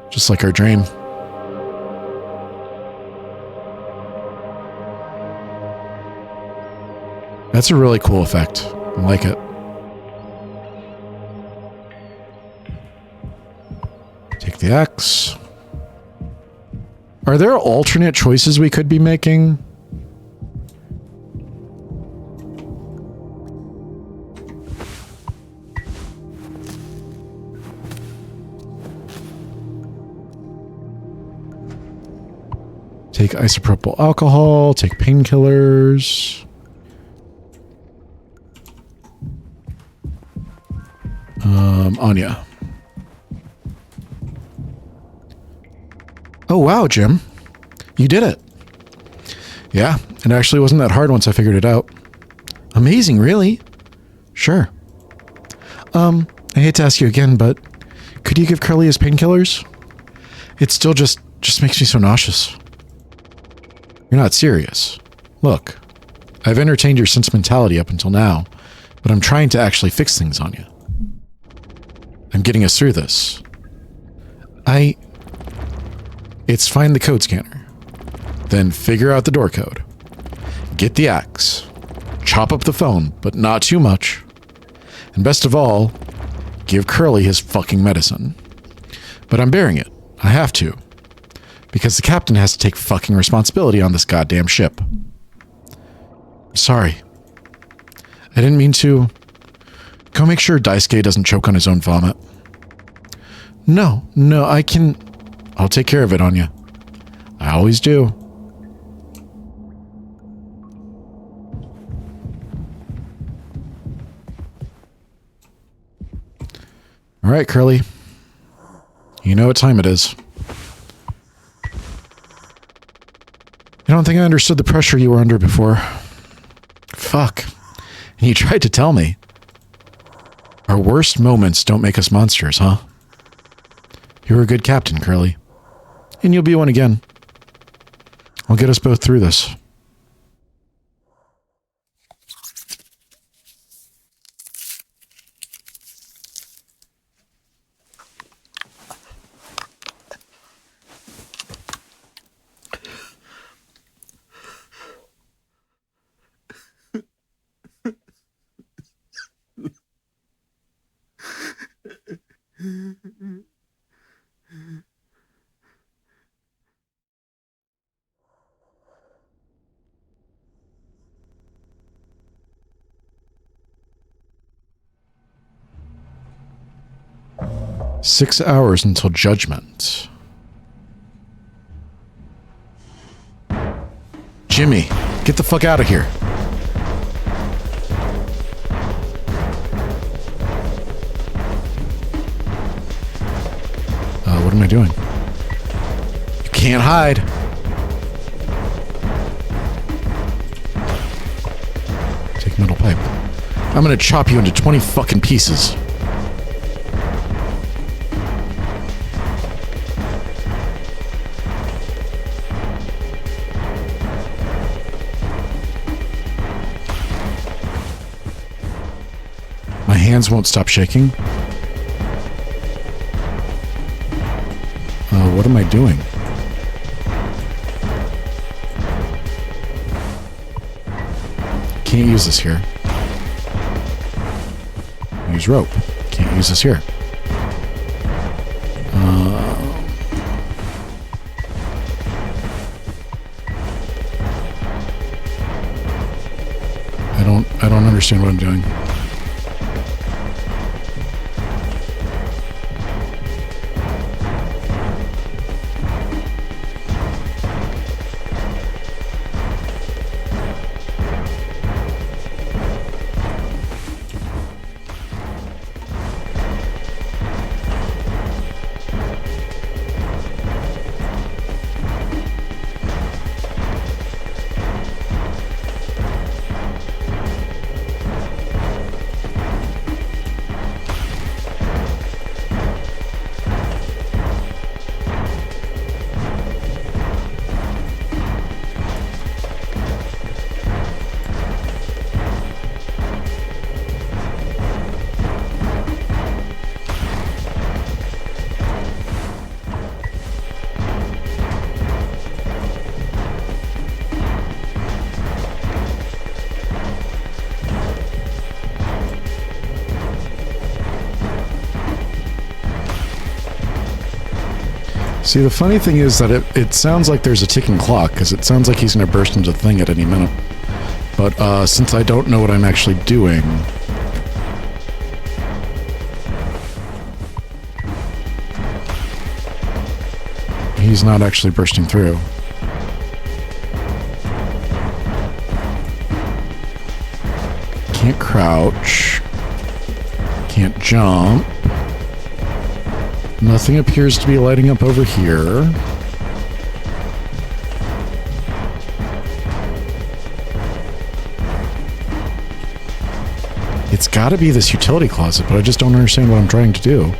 Just like our dream. That's a really cool effect. I like it. Take the axe. Are there alternate choices we could be making? Take isopropyl alcohol, take painkillers. Anya. Oh, wow, Jim. You did it. Yeah, it actually wasn't that hard once I figured it out. Amazing, really? Sure. I hate to ask you again, but could you give Curly his painkillers? It still just makes me so nauseous. You're not serious. Look, I've entertained your sentimentality up until now, but I'm trying to actually fix things on you. I'm getting us through this. It's find the code scanner. Then figure out the door code. Get the axe. Chop up the phone, but not too much. And best of all, give Curly his fucking medicine. But I'm bearing it. I have to. Because the captain has to take fucking responsibility on this goddamn ship. Sorry. I didn't mean to. Go make sure Daisuke doesn't choke on his own vomit. No, I can... I'll take care of it, Anya. I always do. All right, Curly. You know what time it is. don't think I understood the pressure you were under before. Fuck. And you tried to tell me. Our worst moments don't make us monsters, huh? You're a good captain, Curly. And you'll be one again. I'll get us both through this. Six hours until judgment. Jimmy, get the fuck out of here. What am I doing? You can't hide. Take metal pipe. I'm gonna chop you into 20 fucking pieces. My hands won't stop shaking. What am I doing? Can't use this here. Use rope. Can't use this here. I don't understand what I'm doing. See, the funny thing is that it sounds like there's a ticking clock, because it sounds like he's going to burst into the thing at any minute. But since I don't know what I'm actually doing... He's not actually bursting through. Can't crouch. Can't jump. Nothing appears to be lighting up over here. It's got to be this utility closet, but I just don't understand what I'm trying to do.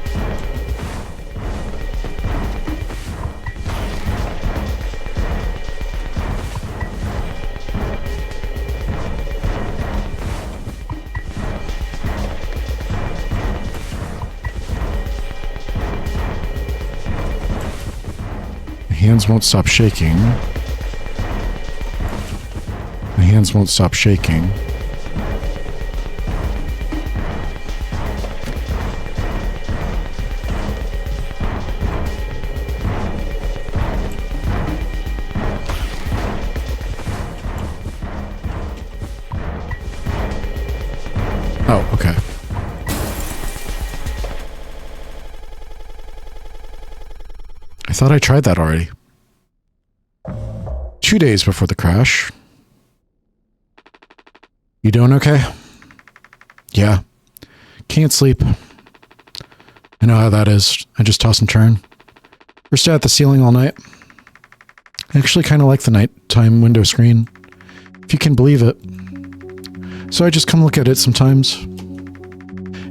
Hands won't stop shaking. My hands won't stop shaking. Oh, okay. I thought I tried that already. 2 days before the crash. You doing okay? Yeah. Can't sleep. I know how that is. I just toss and turn. We're still at the ceiling all night. I actually kind of like the time window screen. If you can believe it. So I just come look at it sometimes.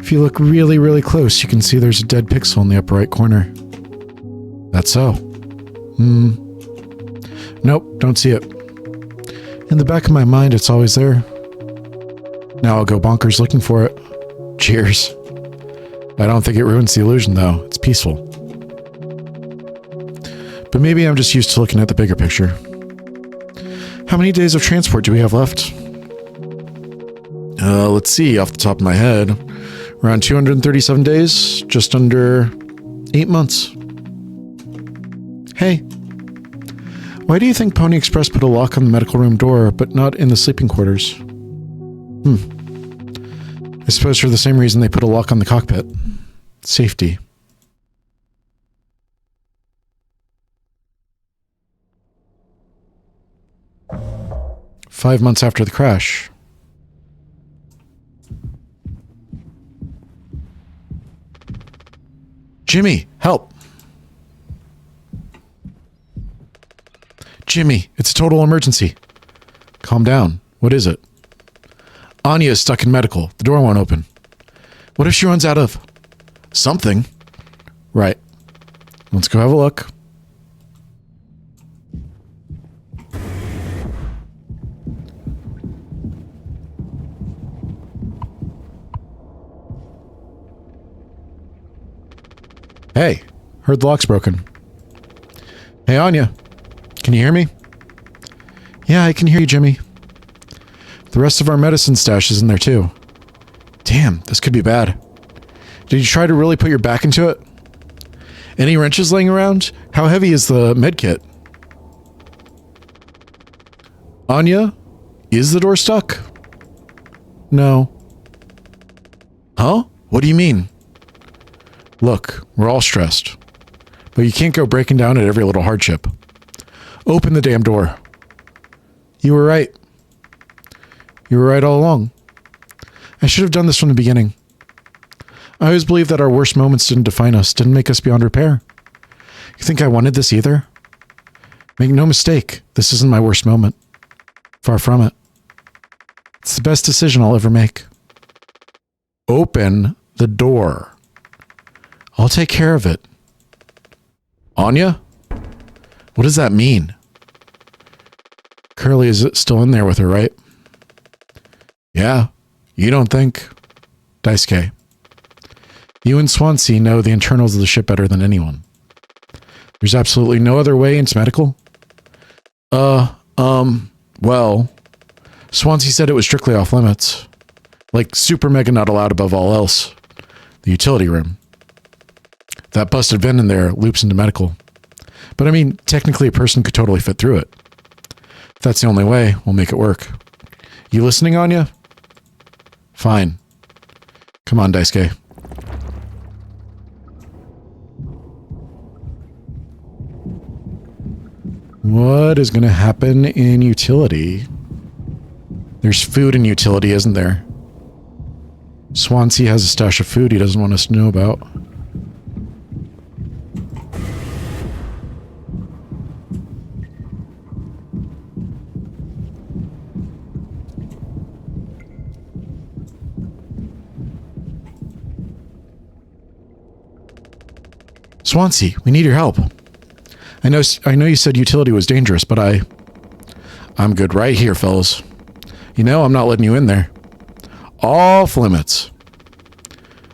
If you look really, really close, you can see there's a dead pixel in the upper right corner. That's so. Nope, don't see it. In the back of my mind, it's always there. Now I'll go bonkers looking for it. Cheers. I don't think it ruins the illusion, though. It's peaceful. But maybe I'm just used to looking at the bigger picture. How many days of transport do we have left? Let's see, off the top of my head. Around 237 days, just under 8 months. Hey. Why do you think Pony Express put a lock on the medical room door, but not in the sleeping quarters? I suppose for the same reason they put a lock on the cockpit. Safety. Five months after the crash. Jimmy, help! Jimmy, it's a total emergency. Calm down. What is it? Anya is stuck in medical. The door won't open. What if she runs out of something? Right. Let's go have a look. Hey, heard the lock's broken. Hey, Anya. Can you hear me? Yeah, I can hear you, Jimmy. The rest of our medicine stash is in there, too. Damn, this could be bad. Did you try to really put your back into it? Any wrenches laying around? How heavy is the med kit? Anya? Is the door stuck? No. Huh? What do you mean? Look, we're all stressed. But you can't go breaking down at every little hardship. Open the damn door. You were right. You were right all along. I should have done this from the beginning. I always believed that our worst moments didn't define us, didn't make us beyond repair. You think I wanted this either? Make no mistake, this isn't my worst moment. Far from it. It's the best decision I'll ever make. Open the door. I'll take care of it. Anya? What does that mean? Curly is still in there with her, right? Yeah, you don't think. Daisuke. You and Swansea know the internals of the ship better than anyone. There's absolutely no other way into medical? Well, Swansea said it was strictly off limits. Like super mega not allowed above all else. The utility room. That busted vent in there loops into medical. But I mean, technically a person could totally fit through it. If that's the only way, we'll make it work. You listening, Anya? Fine. Come on, Daisuke. What is going to happen in utility? There's food in utility, isn't there? Swansea has a stash of food he doesn't want us to know about. Swansea, we need your help. I know you said utility was dangerous, but I'm good right here, fellas. You know, I'm not letting you in there. Off limits.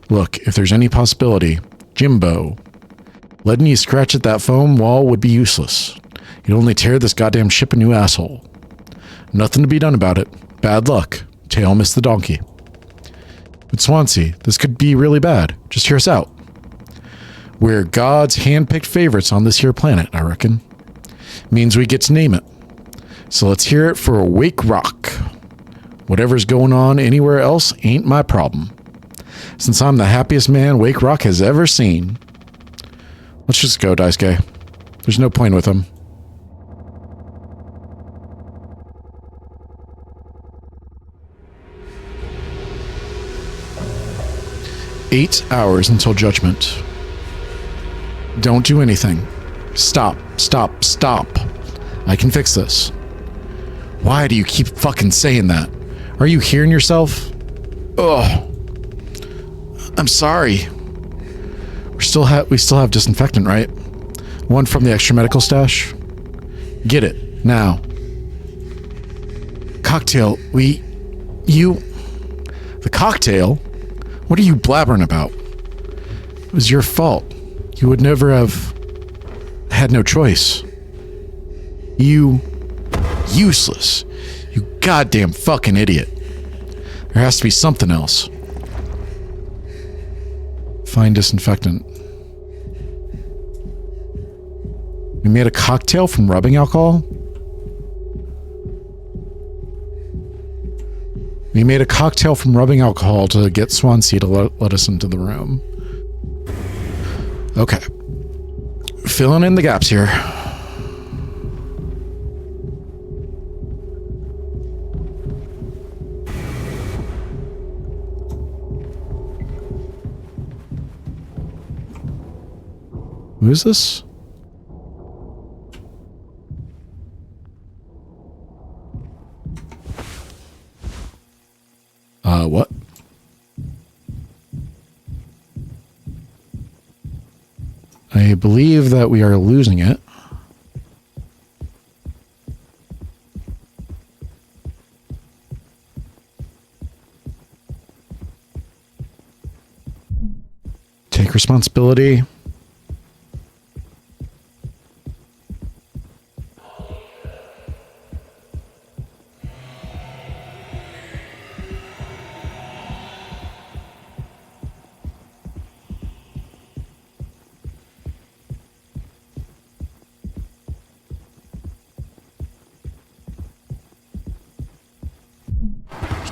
Look, if there's any possibility, Jimbo, letting you scratch at that foam wall would be useless. You'd only tear this goddamn ship a new asshole. Nothing to be done about it. Bad luck. Tail missed the donkey. But Swansea, this could be really bad. Just hear us out. We're God's hand-picked favorites on this here planet, I reckon. Means we get to name it. So let's hear it for Wake Rock. Whatever's going on anywhere else ain't my problem. Since I'm the happiest man Wake Rock has ever seen. Let's just go, Daisuke. There's no point with him. Eight hours until judgment. Don't do anything. Stop. Stop. Stop. I can fix this. Why do you keep fucking saying that? Are you hearing yourself? Oh, I'm sorry. We still have disinfectant, right? One from the extra medical stash. Get it now. Cocktail. The cocktail? What are you blabbering about? It was your fault. You would never have had no choice. You useless. You goddamn fucking idiot. There has to be something else. Find disinfectant. We made a cocktail from rubbing alcohol? We made a cocktail from rubbing alcohol to get Swansea to let us into the room. Okay. Filling in the gaps here. Who is this? What? I believe that we are losing it. Take responsibility.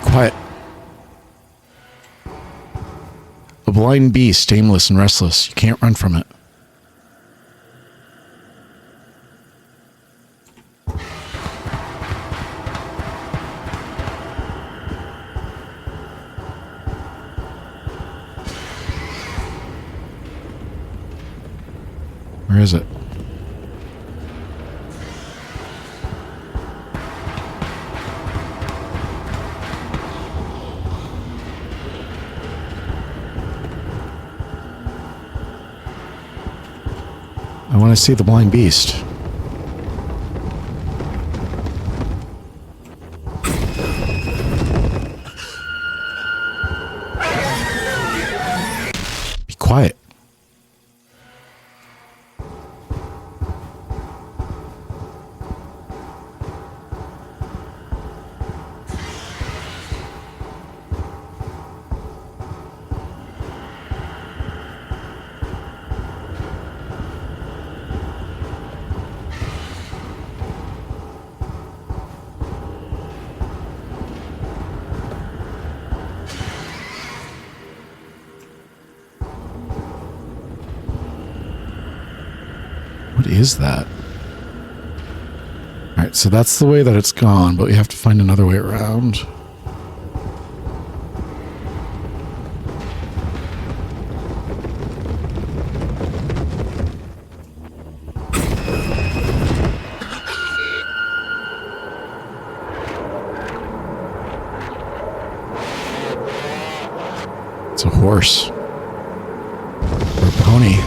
Quiet. A blind beast, aimless and restless. You can't run from it. Where is it? I want to see the blind beast. Be quiet. What is that? Alright, so that's the way that it's gone, but we have to find another way around. It's a horse. Or a pony.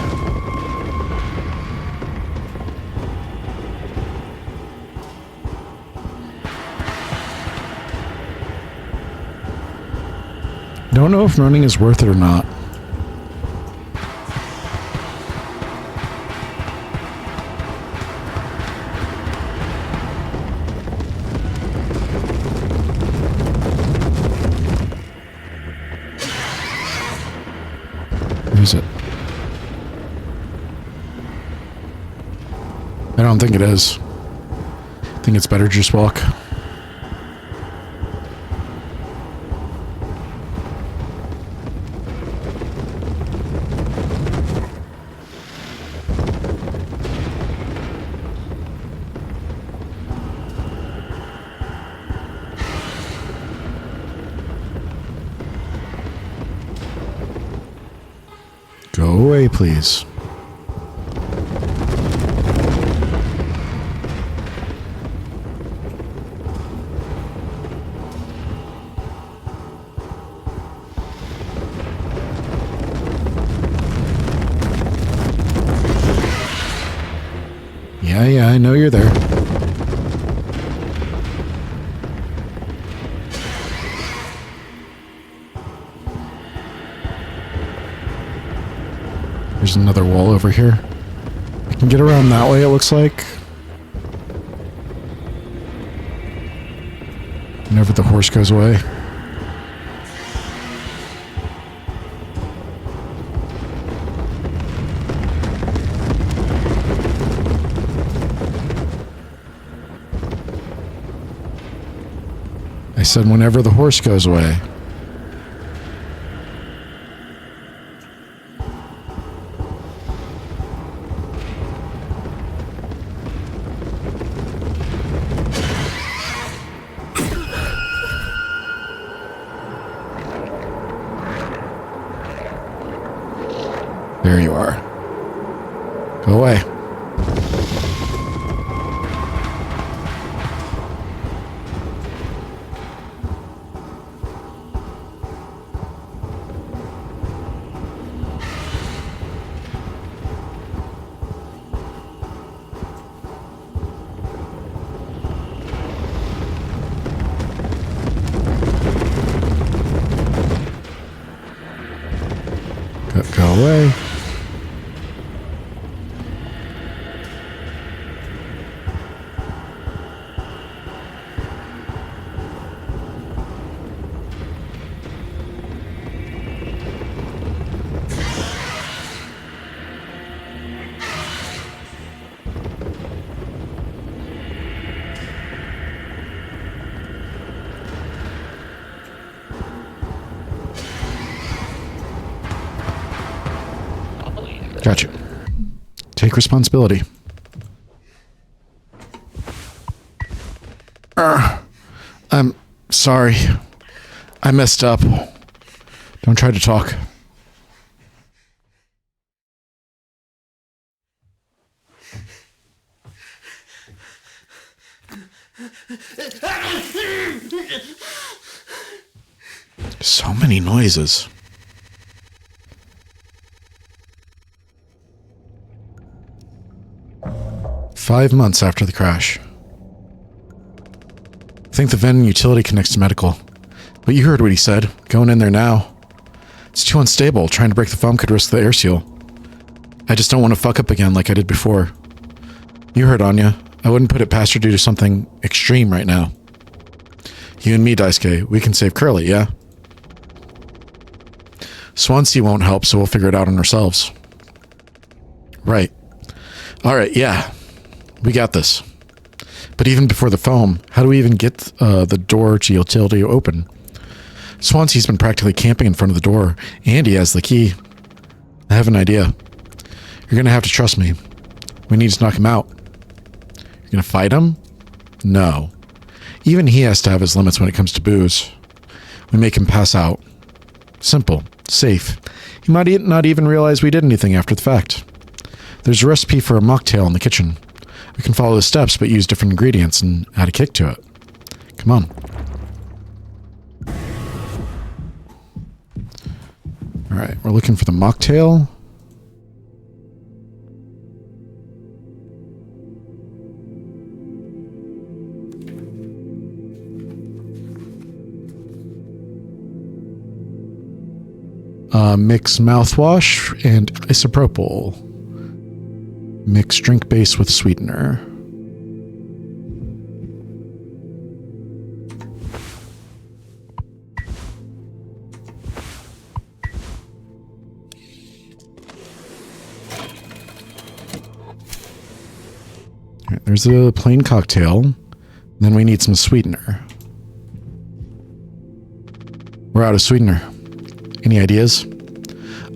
Don't know if running is worth it or not. Where is it? I don't think it is. I think it's better just walk. Go away, please. Yeah, I know you're there. There's another wall over here. I can get around that way, it looks like. Whenever the horse goes away. I said whenever the horse goes away. There you are. Go away. Go away. Gotcha. Take responsibility. I'm sorry. I messed up. Don't try to talk. So many noises. Five months after the crash. I think the vent and utility connects to medical. But you heard what he said. Going in there now. It's too unstable. Trying to break the foam could risk the air seal. I just don't want to fuck up again like I did before. You heard Anya. I wouldn't put it past her to do something extreme right now. You and me, Daisuke, we can save Curly, yeah? Swansea won't help, so we'll figure it out on ourselves. Right. Alright, yeah. We got this. But even before the foam, how do we even get the door to utility open? Swansea's been practically camping in front of the door, and he has the key. I have an idea. You're gonna have to trust me. We need to knock him out. You're gonna fight him? No. Even he has to have his limits when it comes to booze. We make him pass out. Simple. Safe. He might not even realize we did anything after the fact. There's a recipe for a mocktail in the kitchen. We can follow the steps, but use different ingredients and add a kick to it. Come on. Alright, we're looking for the mocktail. Mix mouthwash and isopropyl. Mix drink base with sweetener. Right, there's a plain cocktail. Then we need some sweetener. We're out of sweetener. Any ideas?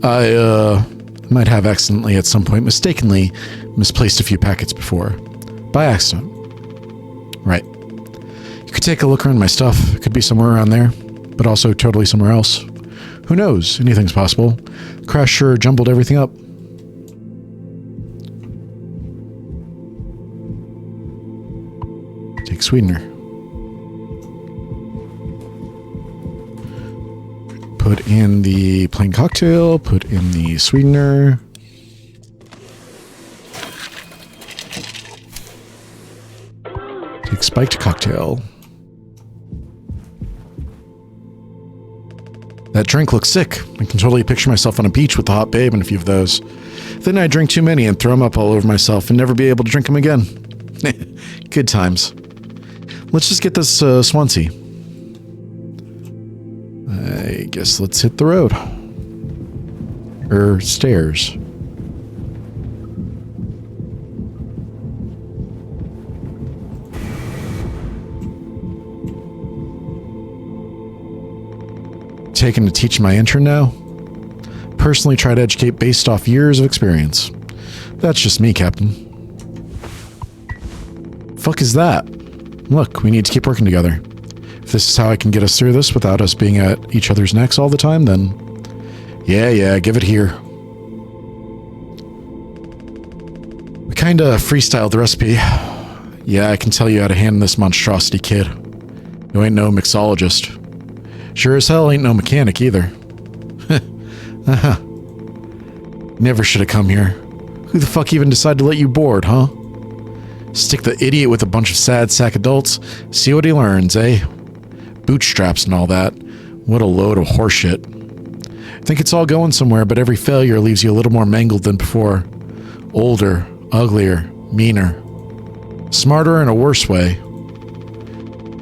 I might have accidentally at some point mistakenly misplaced a few packets before. By accident. Right. You could take a look around my stuff. It could be somewhere around there, but also totally somewhere else. Who knows? Anything's possible. Crash sure jumbled everything up. Take sweetener. Put in the plain cocktail, put in the sweetener. Take spiked cocktail. That drink looks sick. I can totally picture myself on a beach with a hot babe and a few of those. Then I drink too many and throw them up all over myself and never be able to drink them again. Good times. Let's just get this Swansea. I guess let's hit the road. Stairs. Taken to teach my intern now? Personally try to educate based off years of experience. That's just me, Captain. Fuck is that? Look, we need to keep working together. If this is how I can get us through this without us being at each other's necks all the time, then... Yeah, give it here. We kinda freestyled the recipe. Yeah, I can tell you how to handle this monstrosity, kid. You ain't no mixologist. Sure as hell ain't no mechanic either. Never should have come here. Who the fuck even decided to let you board, huh? Stick the idiot with a bunch of sad sack adults, see what he learns, eh? Bootstraps and all that. What a load of horseshit. Think it's all going somewhere, but every failure leaves you a little more mangled than before. Older, uglier, meaner. Smarter in a worse way.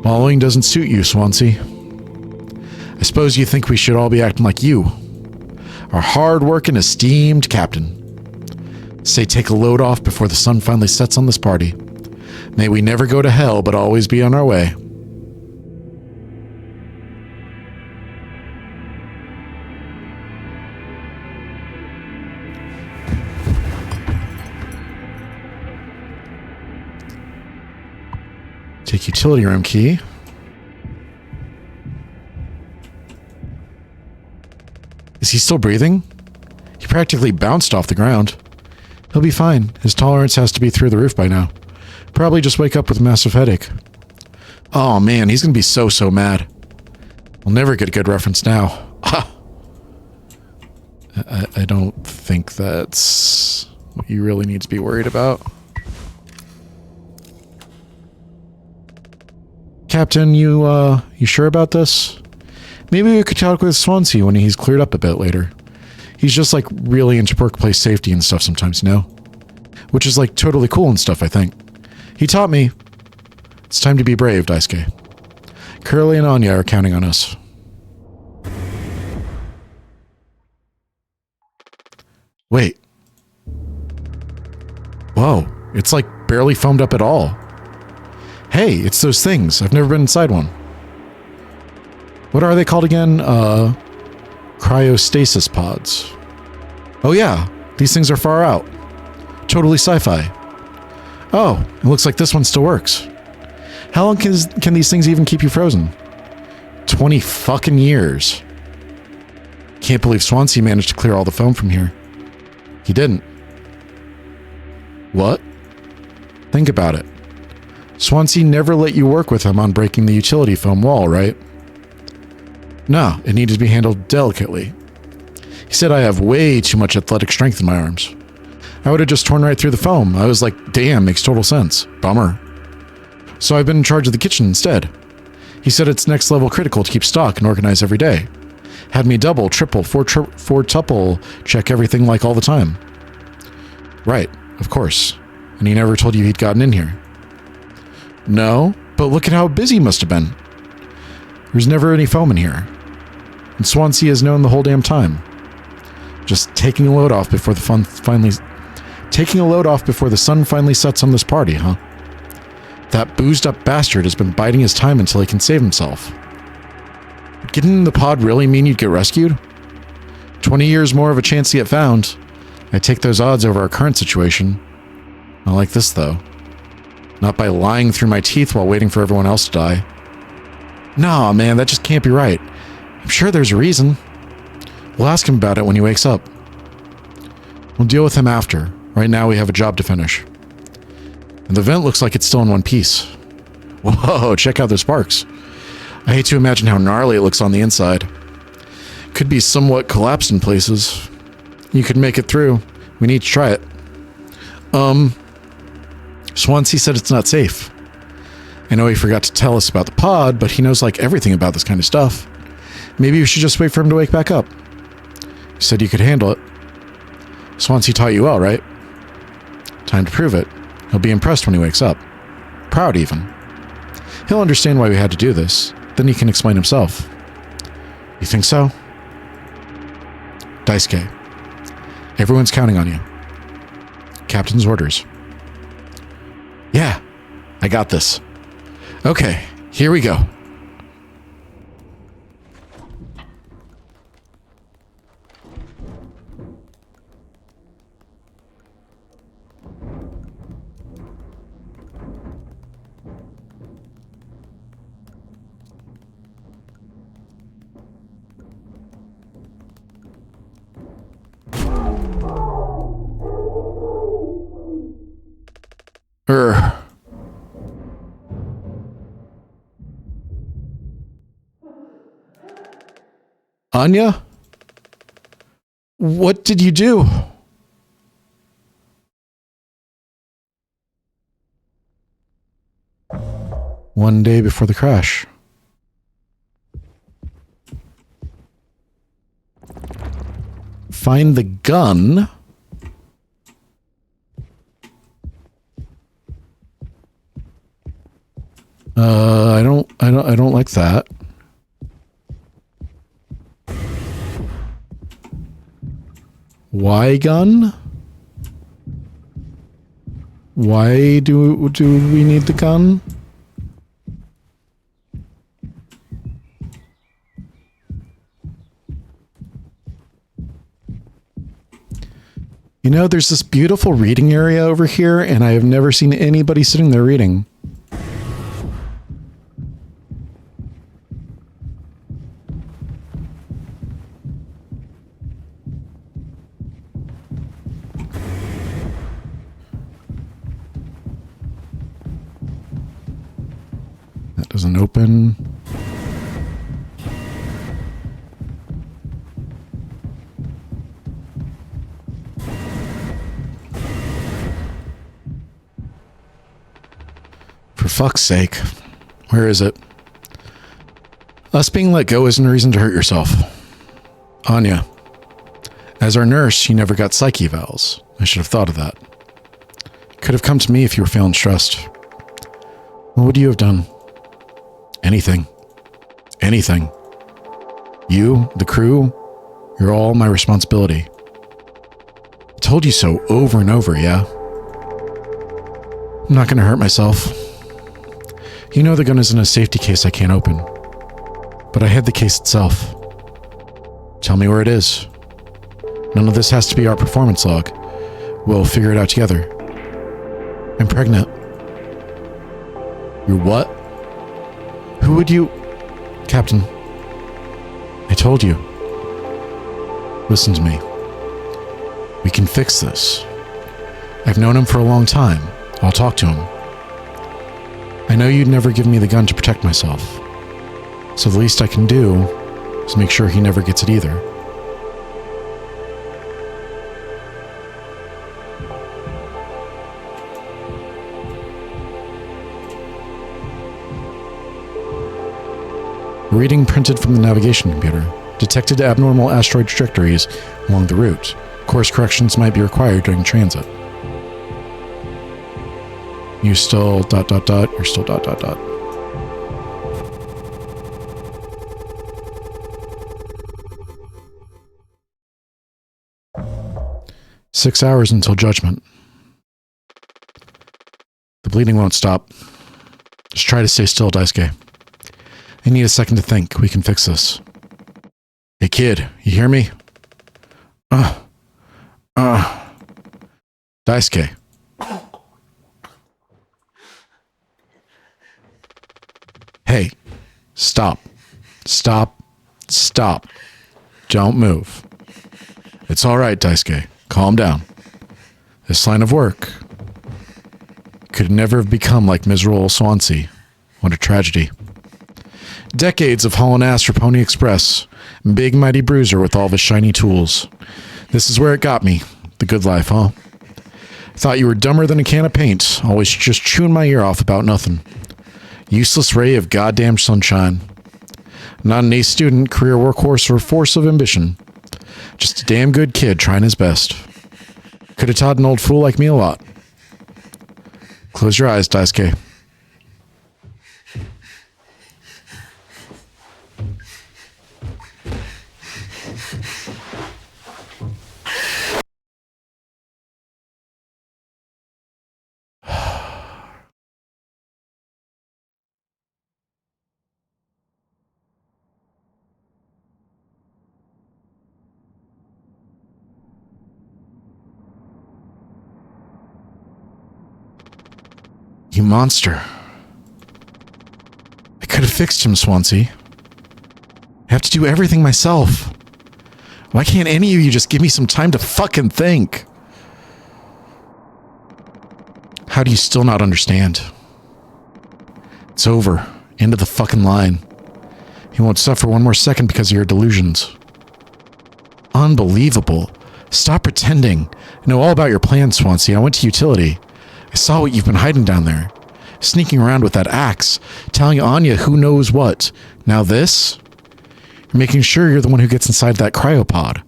Following doesn't suit you, Swansea. I suppose you think we should all be acting like you. Our hard-working, esteemed captain. Say take a load off before the sun finally sets on this party. May we never go to hell, but always be on our way. Take utility room key. Is he still breathing? He practically bounced off the ground. He'll be fine. His tolerance has to be through the roof by now. Probably just wake up with a massive headache. Oh man, he's gonna be so mad. We'll never get a good reference now. I don't think that's what you really need to be worried about. Captain, you sure about this? Maybe we could talk with Swansea when he's cleared up a bit later. He's just like really into workplace safety and stuff sometimes, you know? Which is like totally cool and stuff, I think. He taught me. It's time to be brave, Daisuke. Curly and Anya are counting on us. Wait. Whoa, it's like barely foamed up at all. Hey, it's those things. I've never been inside one. What are they called again? Cryostasis pods. Oh yeah, these things are far out. Totally sci-fi. Oh, it looks like this one still works. How long can these things even keep you frozen? 20 fucking years. Can't believe Swansea managed to clear all the foam from here. He didn't. What? Think about it. Swansea never let you work with him on breaking the utility foam wall, right? No, it needed to be handled delicately. He said I have way too much athletic strength in my arms. I would have just torn right through the foam. I was like, damn, makes total sense. Bummer. So I've been in charge of the kitchen instead. He said it's next level critical to keep stock and organize every day. Had me double, triple, four-tuple check everything like all the time. Right, of course. And he never told you he'd gotten in here. No, but look at how busy he must have been. There's never any foam in here. And Swansea has known the whole damn time. Just taking a load off before the sun finally sets on this party, huh? That boozed up bastard has been biding his time until he can save himself. Would getting in the pod really mean you'd get rescued? 20 years more of a chance to get found. I take those odds over our current situation. Not like this, though. Not by lying through my teeth while waiting for everyone else to die. Nah, man, that just can't be right. I'm sure there's a reason. We'll ask him about it when he wakes up. We'll deal with him after. Right now we have a job to finish. And the vent looks like it's still in one piece. Whoa, check out those sparks. I hate to imagine how gnarly it looks on the inside. Could be somewhat collapsed in places. You could make it through. We need to try it. Swansea said it's not safe. I know he forgot to tell us about the pod, but he knows like everything about this kind of stuff. Maybe we should just wait for him to wake back up. You said you could handle it. Swansea taught you well, right? Time to prove it. He'll be impressed when he wakes up. Proud, even. He'll understand why we had to do this. Then he can explain himself. You think so? Daisuke. Everyone's counting on you. Captain's orders. Yeah, I got this. Okay, here we go. Anya? What did you do? One day before the crash. Find the gun. I don't like that. Why gun? Why do we need the gun? You know, there's this beautiful reading area over here, and I have never seen anybody sitting there reading. That doesn't open. For fuck's sake. Where is it? Us being let go isn't a reason to hurt yourself. Anya. As our nurse, you never got psych evals. I should have thought of that. Could have come to me if you were feeling stressed. What would you have done? Anything. Anything. You, the crew, you're all my responsibility. I told you so over and over, yeah? I'm not gonna hurt myself. You know the gun is in a safety case I can't open. But I had the case itself. Tell me where it is. None of this has to be our performance log. We'll figure it out together. I'm pregnant. You're what? Who would you... Captain. I told you. Listen to me. We can fix this. I've known him for a long time. I'll talk to him. I know you'd never give me the gun to protect myself. So the least I can do is make sure he never gets it either. Reading printed from the navigation computer. Detected abnormal asteroid trajectories along the route. Course corrections might be required during transit. You still ... You're still ... 6 hours until judgment. The bleeding won't stop. Just try to stay still, Daisuke. I need a second to think. We can fix this. Hey kid, you hear me? Daisuke. Hey, stop. Stop. Stop. Don't move. It's all right, Daisuke. Calm down. This line of work could never have become like miserable Swansea. What a tragedy. Decades of hauling ass for Pony Express. Big mighty bruiser with all of his shiny tools. This is where it got me. The good life, huh? Thought you were dumber than a can of paint. Always just chewing my ear off about nothing. Useless ray of goddamn sunshine. Not an A student, career workhorse, or force of ambition. Just a damn good kid trying his best. Could have taught an old fool like me a lot. Close your eyes, Daisuke. You monster. I could have fixed him, Swansea. I have to do everything myself. Why can't any of you just give me some time to fucking think? How do you still not understand? It's over. End of the fucking line. He won't suffer one more second because of your delusions. Unbelievable. Stop pretending. I know all about your plans, Swansea. I went to utility. I saw what you've been hiding down there. Sneaking around with that axe. Telling Anya who knows what. Now this? You're making sure you're the one who gets inside that cryopod.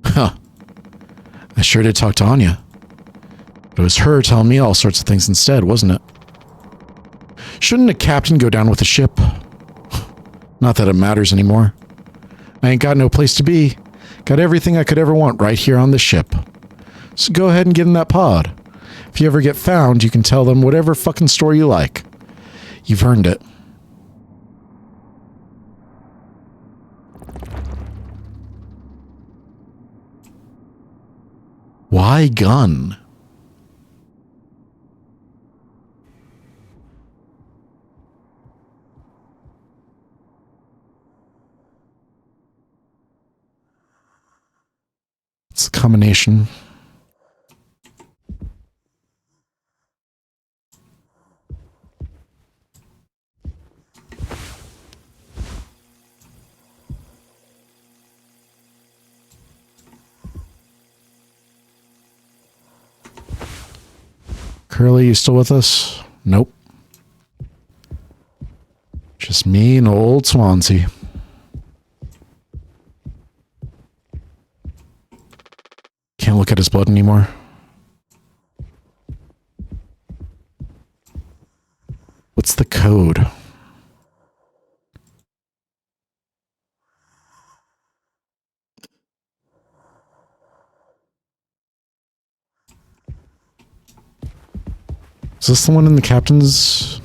Huh. I sure did talk to Anya. But it was her telling me all sorts of things instead, wasn't it? Shouldn't a captain go down with a ship? Not that it matters anymore. I ain't got no place to be. Got everything I could ever want right here on this ship. So go ahead and get in that pod. If you ever get found, you can tell them whatever fucking story you like. You've earned it. Why gun? It's a combination. Curly, you still with us? Nope. Just me and old Swansea. Can't look at his blood anymore. What's the code? Is this the one in the captain's?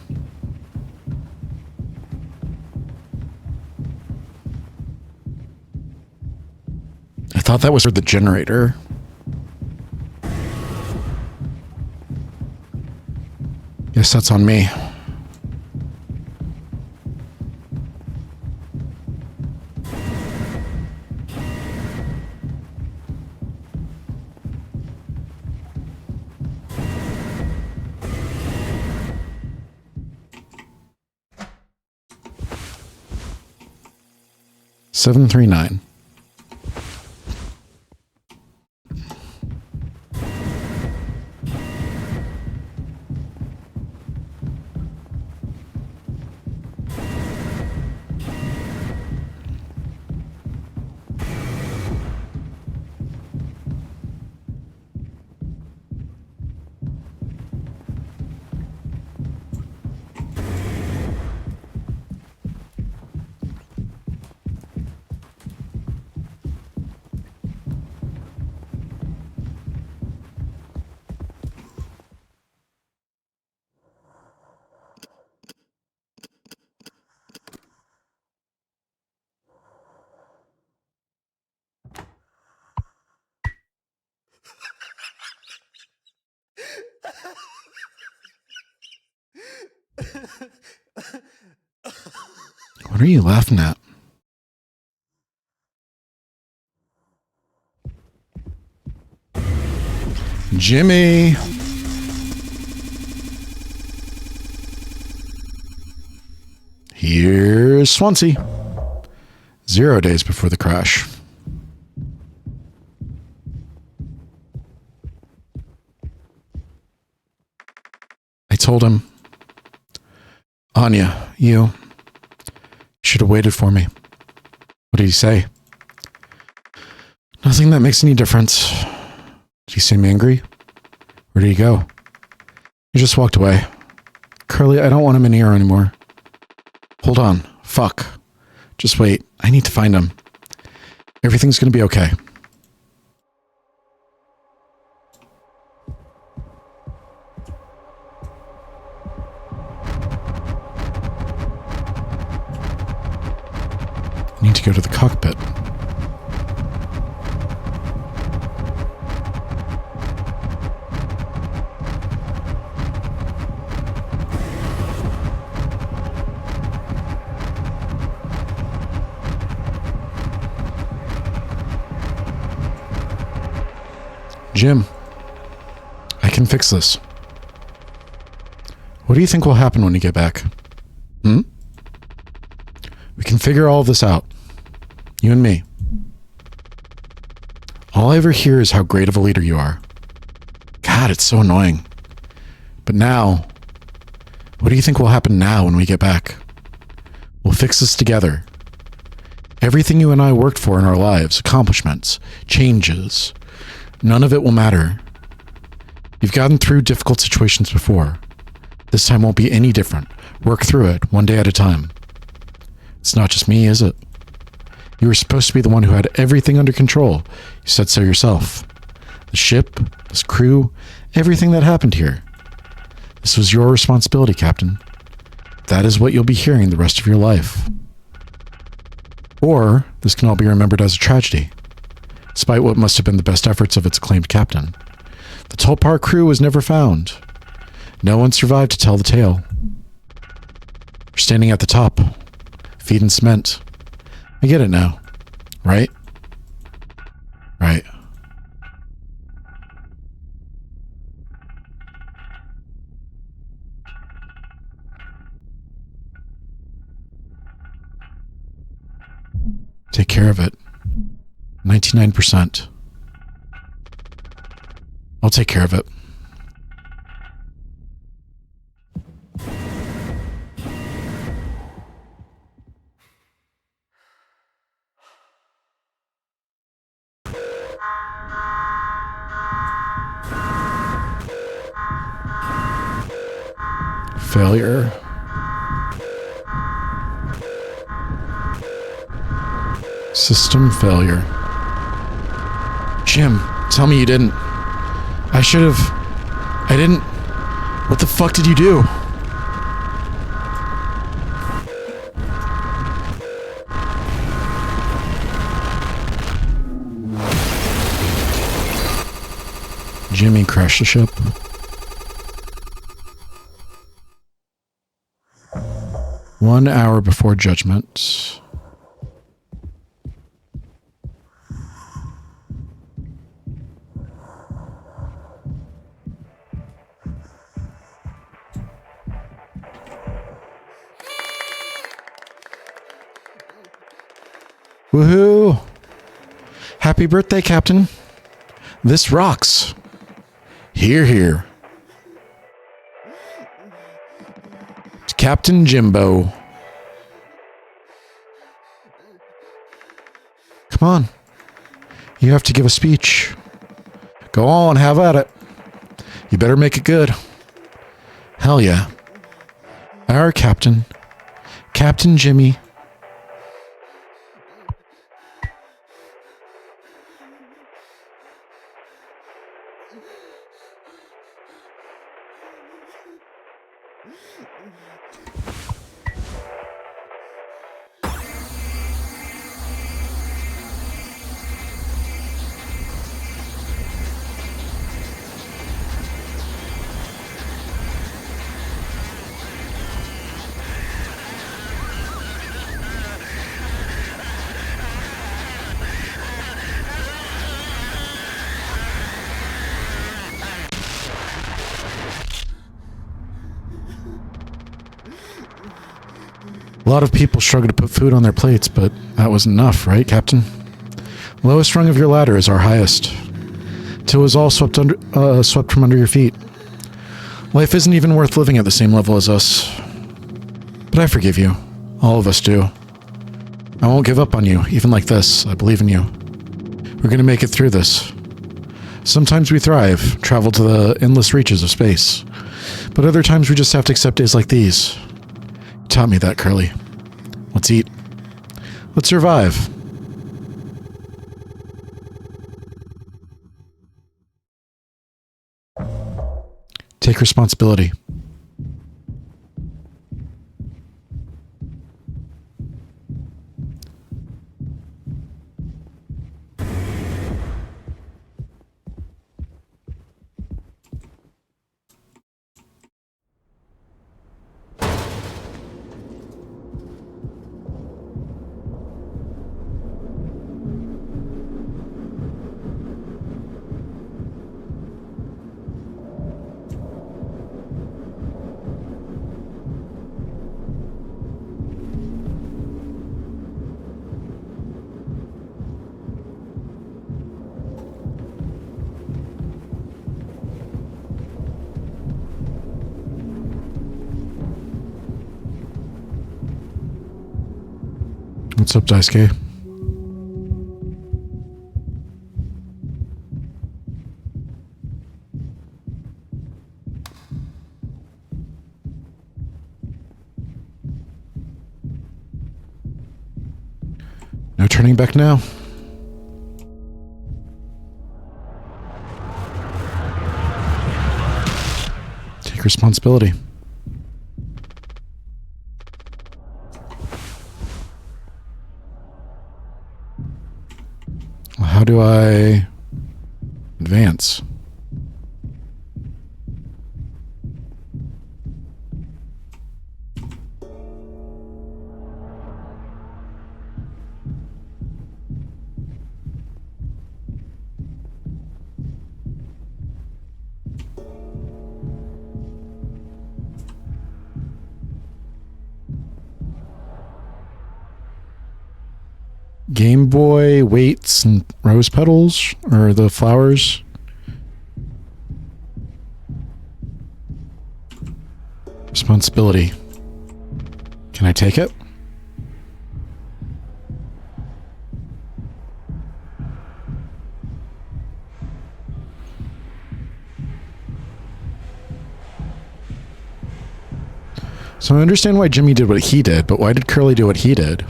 I thought that was for the generator. Guess that's on me. Seven 739. What are you laughing at? Jimmy! Here's Swansea. 0 days before the crash. I told him, Anya, you should have waited for me. What did he say? Nothing that makes any difference. Did he seem angry? Where did he go? He just walked away. Curly, I don't want him in here anymore. Hold on. Fuck. Just wait. I need to find him. Everything's gonna be okay. I need to go to the cockpit. Jim, I can fix this. What do you think will happen when you get back? We can figure all of this out. You and me. All I ever hear is how great of a leader you are. God, it's so annoying. But now, what do you think will happen now when we get back? We'll fix this together. Everything you and I worked for in our lives, accomplishments, changes, none of it will matter. You've gotten through difficult situations before. This time won't be any different. Work through it, one day at a time. It's not just me, is it? You were supposed to be the one who had everything under control. You said so yourself. The ship, this crew, everything that happened here. This was your responsibility, Captain. That is what you'll be hearing the rest of your life. Or this can all be remembered as a tragedy, despite what must have been the best efforts of its acclaimed captain. The Tulpar crew was never found. No one survived to tell the tale. You're standing at the top, feet in cement. I get it now, right? Right. Take care of it. 99%. I'll take care of it. Failure. System failure. Jim, tell me you didn't. I should have. I didn't. What the fuck did you do? Jimmy crashed the ship. One hour before judgment. Woohoo! Happy birthday, Captain. This rocks. Hear, hear. To Captain Jimbo. Come on. You have to give a speech. Go on, have at it. You better make it good. Hell yeah. Our captain, Captain Jimmy. A lot of people struggle to put food on their plates, but that was enough, right, Captain? Lowest rung of your ladder is our highest. Till it was all swept from under your feet. Life isn't even worth living at the same level as us. But I forgive you. All of us do. I won't give up on you, even like this. I believe in you. We're gonna make it through this. Sometimes we thrive, travel to the endless reaches of space. But other times we just have to accept days like these. You taught me that, Curly. Let's eat. Let's survive. Take responsibility. What's up, Daisuke? No turning back now. Take responsibility. How do I advance? Game Boy weights and rose petals, or the flowers. Responsibility. Can I take it? So I understand why Jimmy did what he did, but why did Curly do what he did?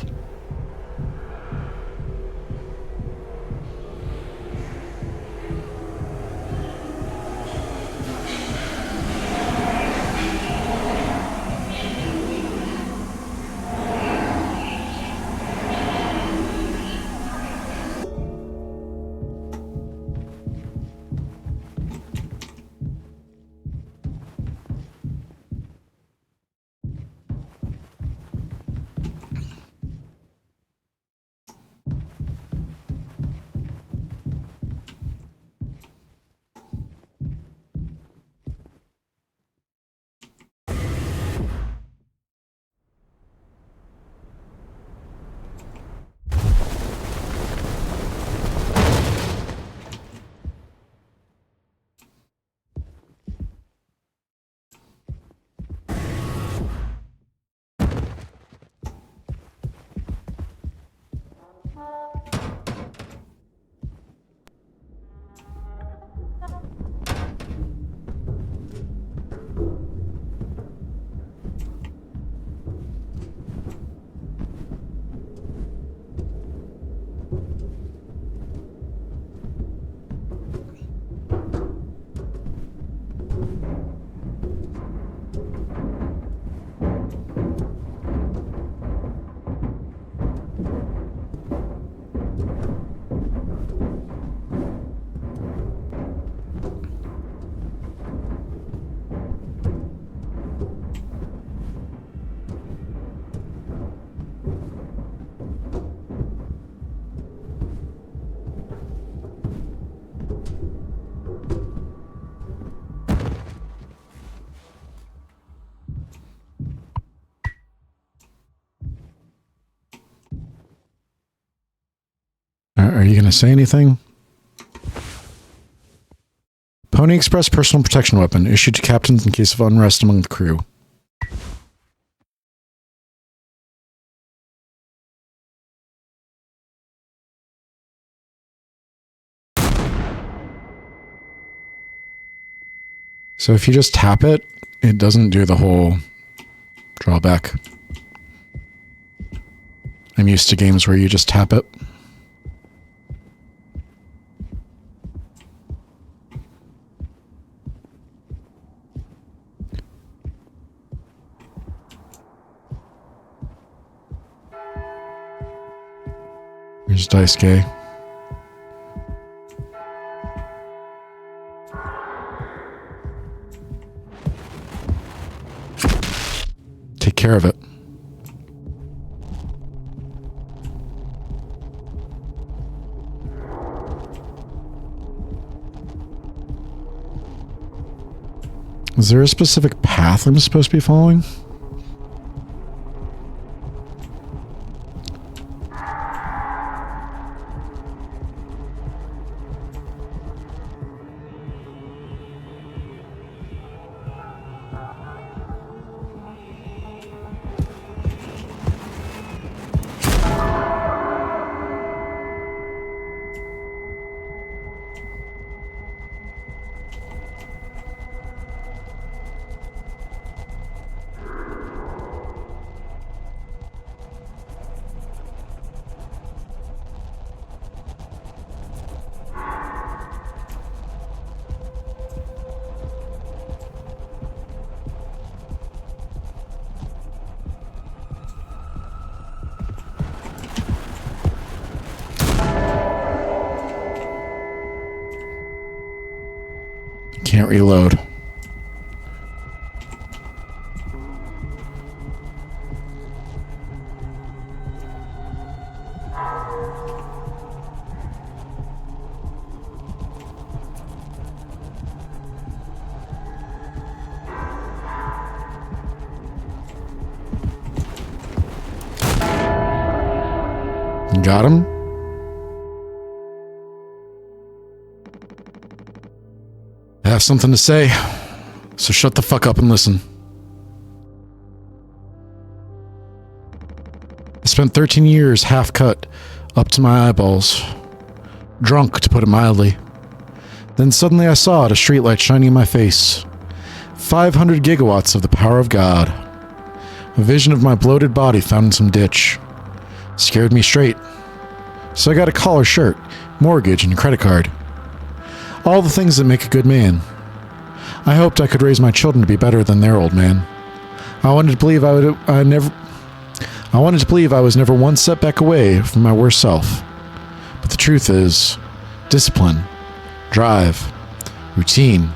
Are you going to say anything? Pony Express personal protection weapon issued to captains in case of unrest among the crew. So if you just tap it, it doesn't do the whole drawback. I'm used to games where you just tap it. Here's Dice Gay. Take care of it. Is there a specific path I'm supposed to be following? Can't reload. Got him? I have something to say, so shut the fuck up and listen. I spent 13 years half-cut, up to my eyeballs. Drunk, to put it mildly. Then suddenly I saw it, a streetlight shining in my face. 500 gigawatts of the power of God. A vision of my bloated body found in some ditch. Scared me straight. So I got a collar shirt, mortgage, and credit card. All the things that make a good man. I hoped I could raise my children to be better than their old man. I wanted to believe I was never one setback away from my worst self. But the truth is, discipline, drive, routine,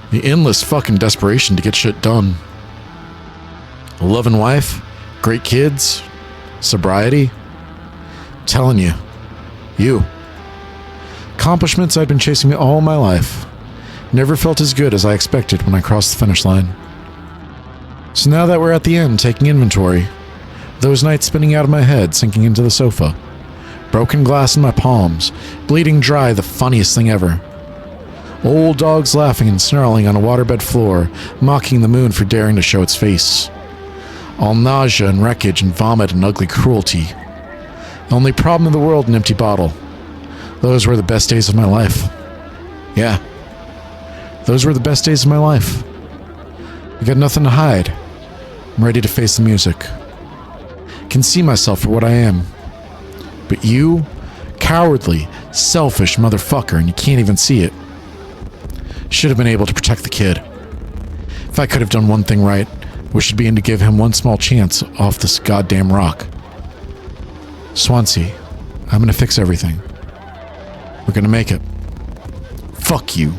the endless fucking desperation to get shit done. A loving wife, great kids, sobriety. I'm telling you. Accomplishments I'd been chasing all my life. Never felt as good as I expected when I crossed the finish line. So now that we're at the end, taking inventory, those nights spinning out of my head, sinking into the sofa, broken glass in my palms, bleeding dry, the funniest thing ever. Old dogs laughing and snarling on a waterbed floor, mocking the moon for daring to show its face. All nausea and wreckage and vomit and ugly cruelty. The only problem in the world, an empty bottle. Those were the best days of my life. Yeah. Those were the best days of my life. I got nothing to hide. I'm ready to face the music. Can see myself for what I am. But you, cowardly, selfish motherfucker, and you can't even see it. Should have been able to protect the kid. If I could have done one thing right, which would be to give him one small chance off this goddamn rock. Swansea, I'm gonna fix everything. We're gonna make it. Fuck you.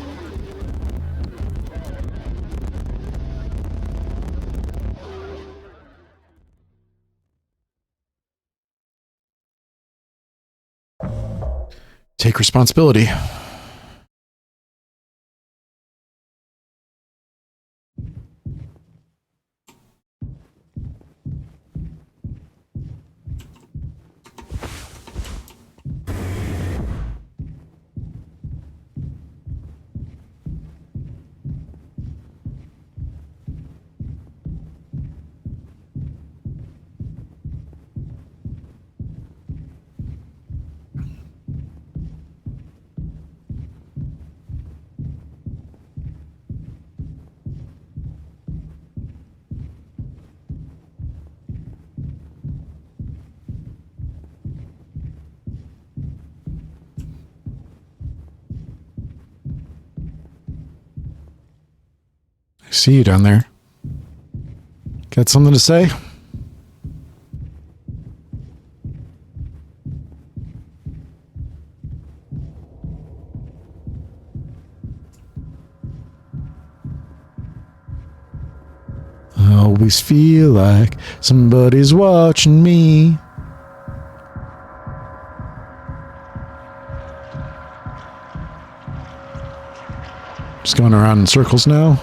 Take responsibility. see you down there. Got something to say? I always feel like somebody's watching me. Just going around in circles now.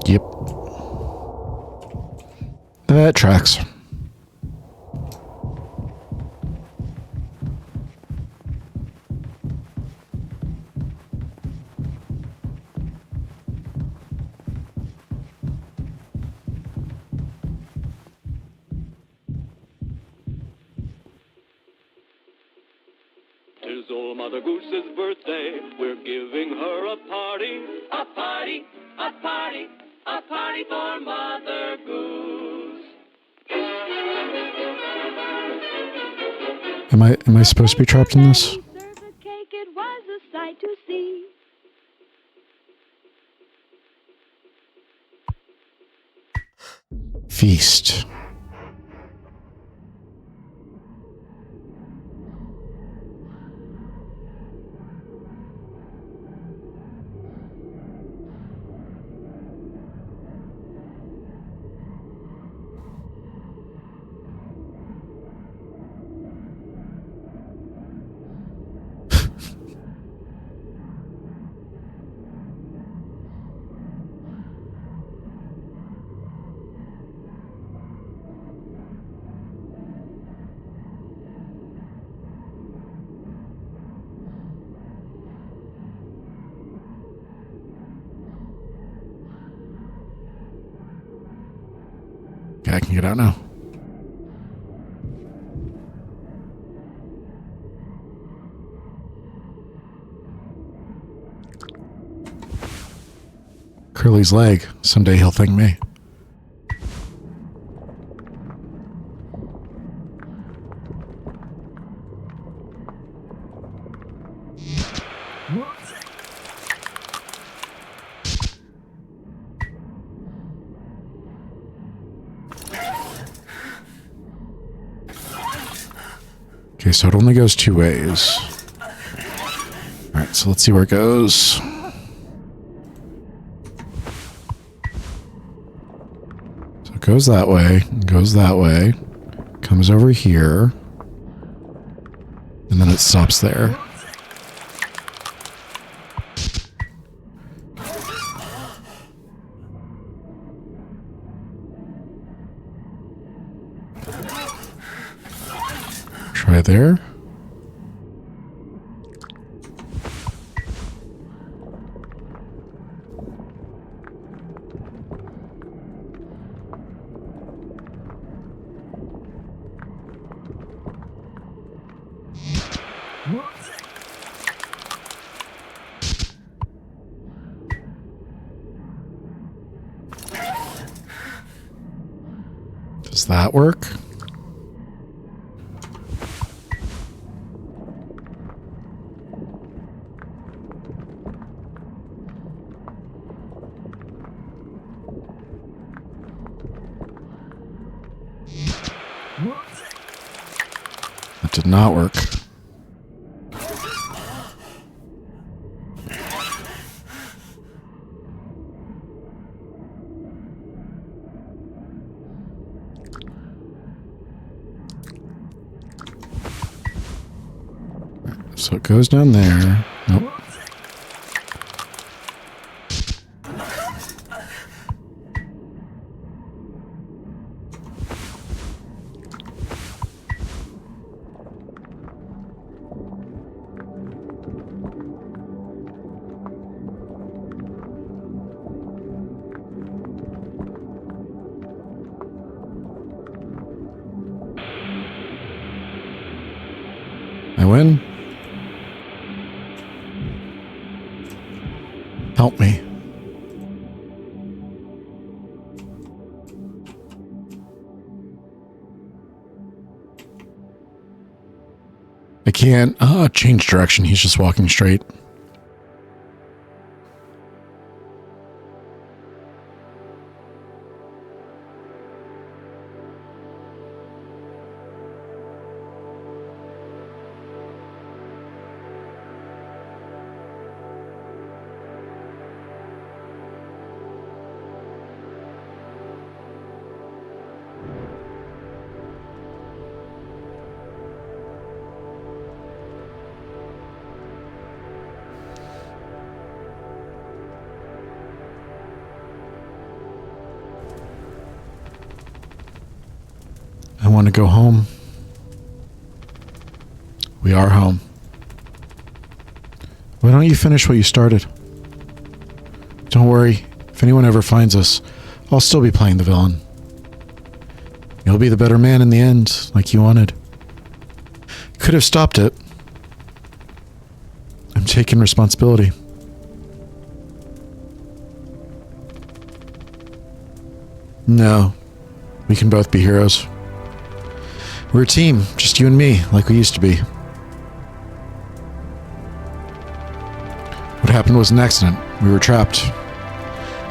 Yep. That tracks. Tis old Mother Goose's birthday. We're giving her a party. A party, a party, a party for Mother Goose. Am I supposed to be trapped in this? Serve a cake, it was a sight to see. Feast. Okay, I can get out now. Curly's leg. Someday he'll thank me. Okay, so it only goes two ways. Alright, so let's see where it goes. So it goes that way, comes over here, and then it stops there. Try there. Does that work? That did not work. So it goes down there. Nope. I win. Help me. I can't change direction. He's just walking straight. I want to go home. We are home. Why don't you finish what you started? Don't worry. If anyone ever finds us, I'll still be playing the villain. You'll be the better man in the end, like you wanted. Could have stopped it. I'm taking responsibility. No. We can both be heroes. We're a team, just you and me, like we used to be. What happened was an accident. We were trapped.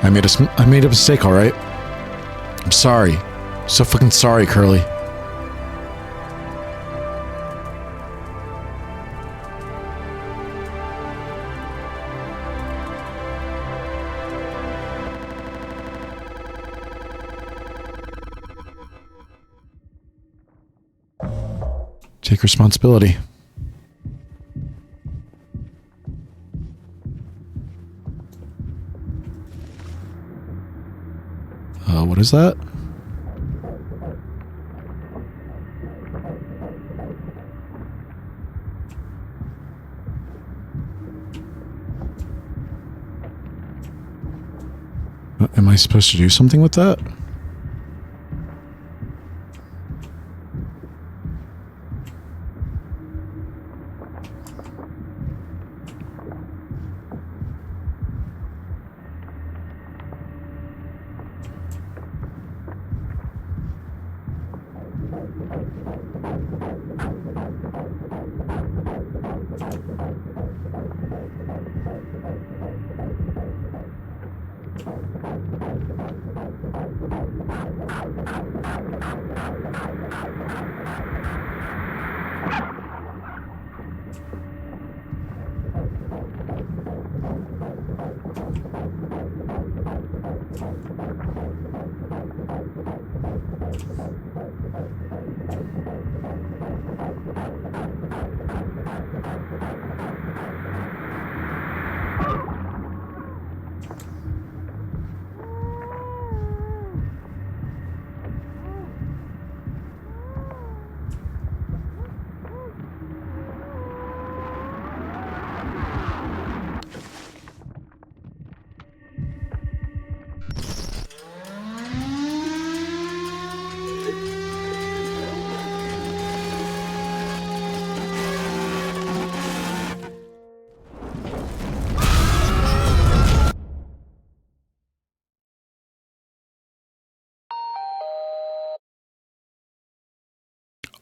I made a mistake, alright? I'm sorry. So fucking sorry, Curly. Take responsibility. What is that? Am I supposed to do something with that?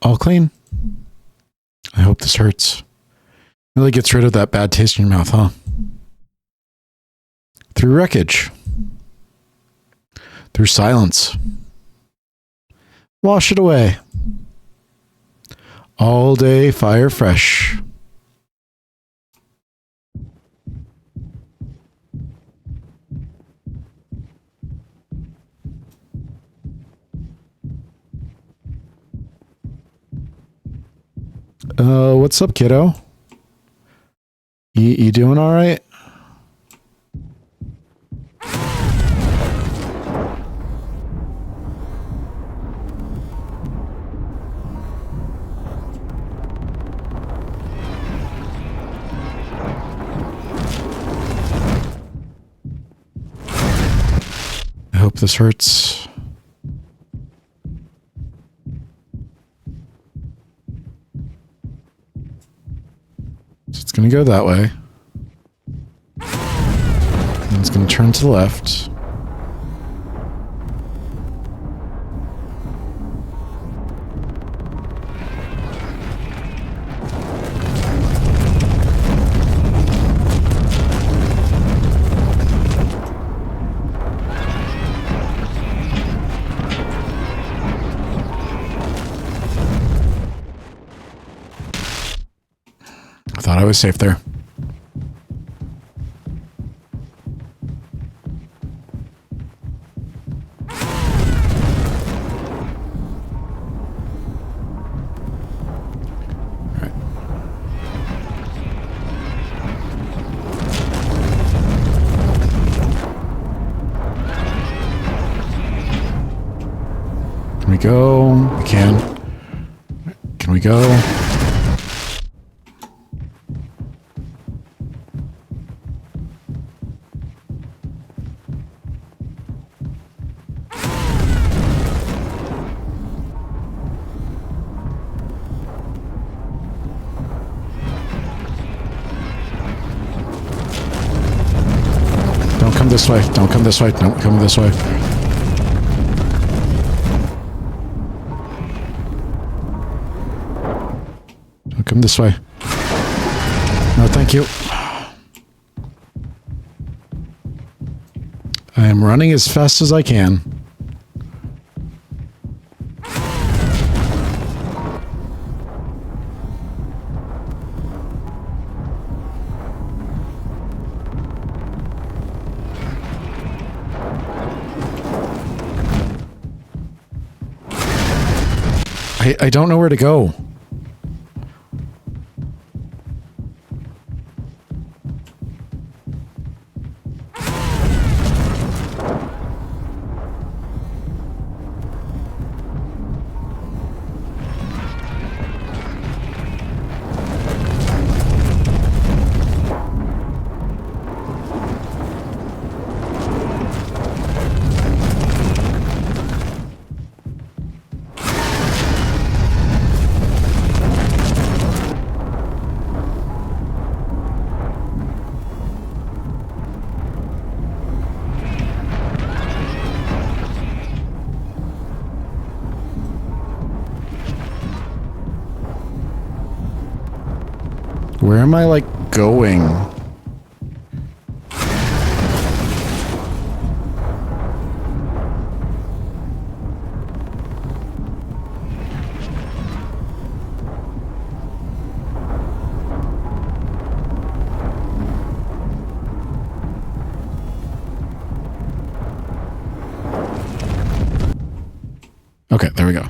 All clean. I hope this hurts. Really gets rid of that bad taste in your mouth, huh? Through wreckage. Through silence. Wash it away. All day fire fresh. What's up, kiddo? You doing all right? I hope this hurts. So it's going to go that way. And it's going to turn to the left. I thought I was safe there. Can we go? We can. Can we go? Don't come this way. Don't come this way. Don't come this way. Don't come this way. No, thank you. I am running as fast as I can. I don't know where to go. Where am I, like, going? Okay, there we go.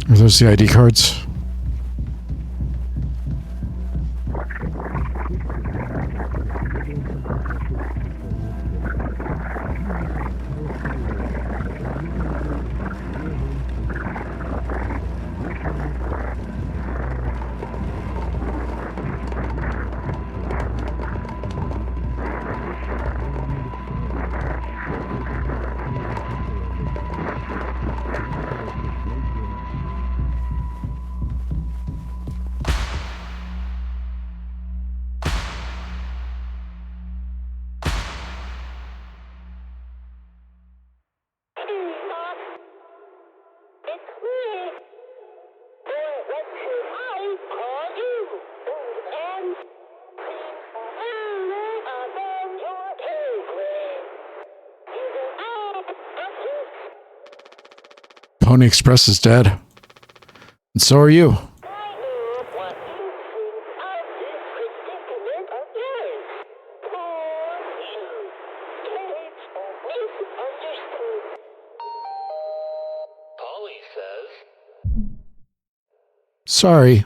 Are those the ID cards? Pony Express is dead. And so are you. Sorry.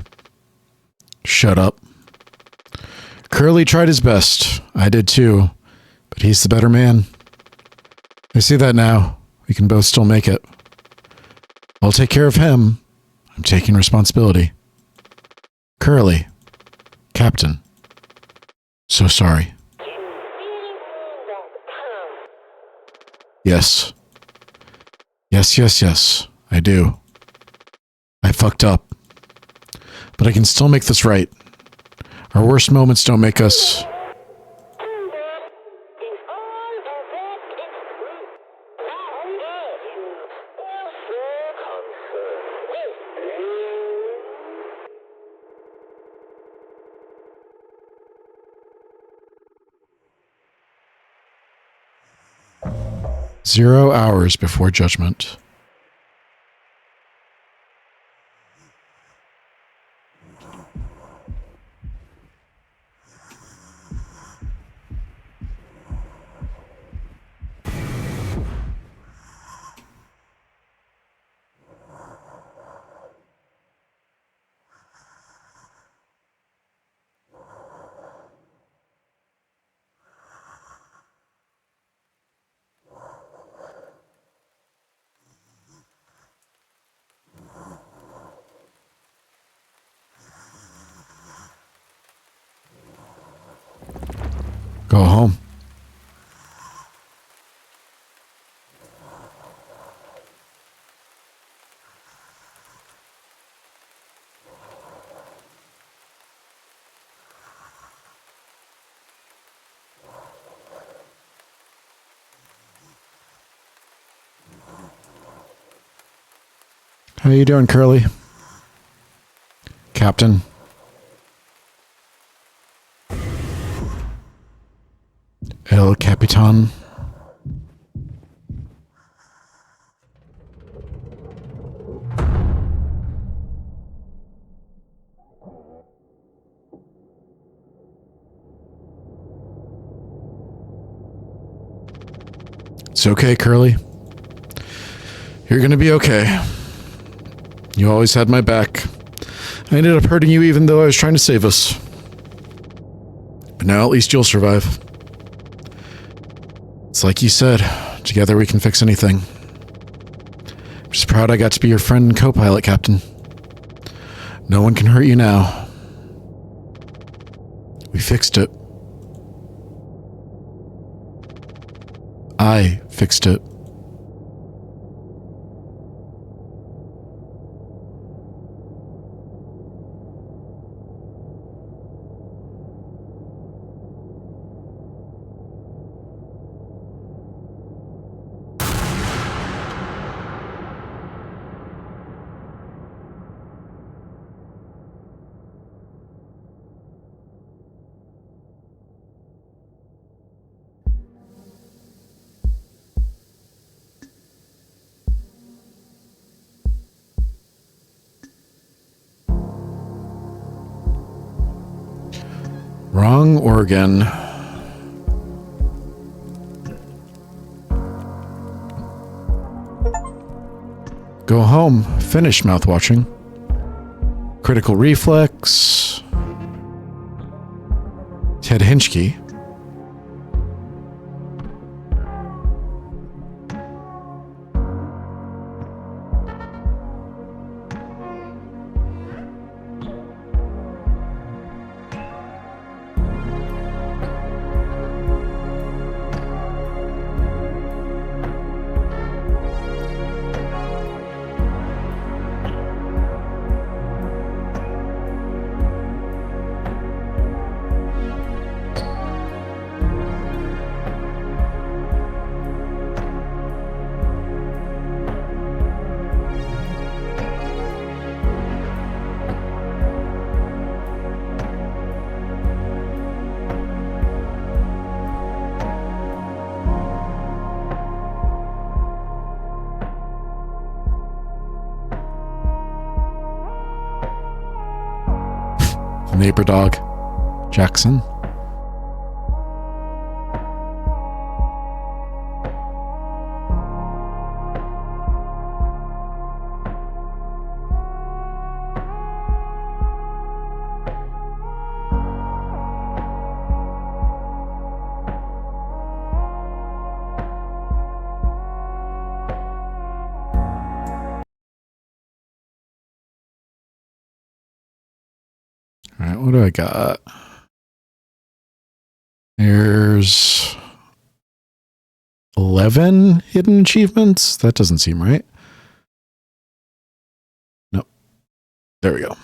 Shut up. Curly tried his best. I did too. But he's the better man. I see that now. We can both still make it. I'll take care of him. I'm taking responsibility. Curly. Captain. So sorry. Yes. Yes. I do. I fucked up. But I can still make this right. Our worst moments don't make us... Zero hours before judgment. Go home. How you doing, Curly? Captain? El Capitan? It's okay, Curly. You're gonna be okay. You always had my back. I ended up hurting you even though I was trying to save us. But now at least you'll survive. It's like you said, together we can fix anything. I'm just proud I got to be your friend and co-pilot, Captain. No one can hurt you now. We fixed it. I fixed it. Wrong organ. Go home. Finish mouthwashing. Critical reflex. Ted Hinchke. Neighbor dog, Jackson. what do I got? There's 11 hidden achievements. That doesn't seem right. Nope. There we go.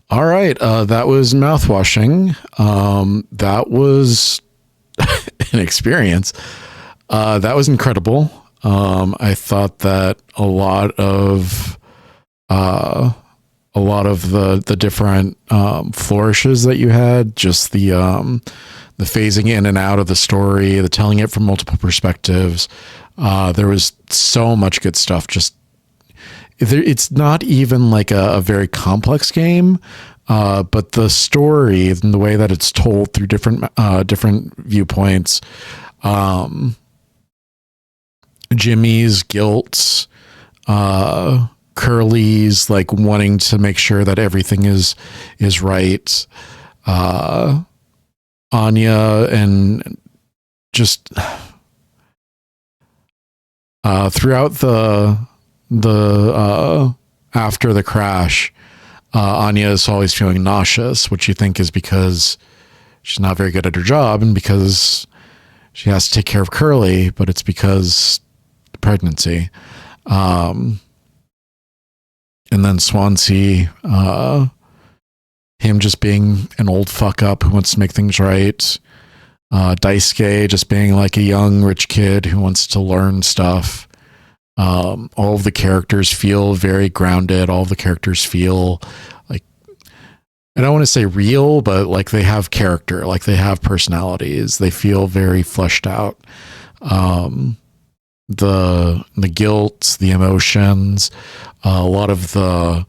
All right. That was mouthwashing. That was an experience. That was incredible. I thought that a lot of the different flourishes that you had, just the phasing in and out of the story, the telling it from multiple perspectives. There was so much good stuff. Just it's not even like a very complex game, but the story and the way that it's told through different viewpoints, Jimmy's guilt, Curly's like wanting to make sure that everything is right, Anya, and just throughout the after the crash, Anya is always feeling nauseous, which you think is because she's not very good at her job and because she has to take care of Curly, but it's because pregnancy. And then Swansea, him just being an old fuck up who wants to make things right. Daisuke just being like a young rich kid who wants to learn stuff. All of the characters feel very grounded. All of the characters feel like, I don't want to say real, but like they have character, like they have personalities. They feel very fleshed out. The guilt, the emotions, a lot of the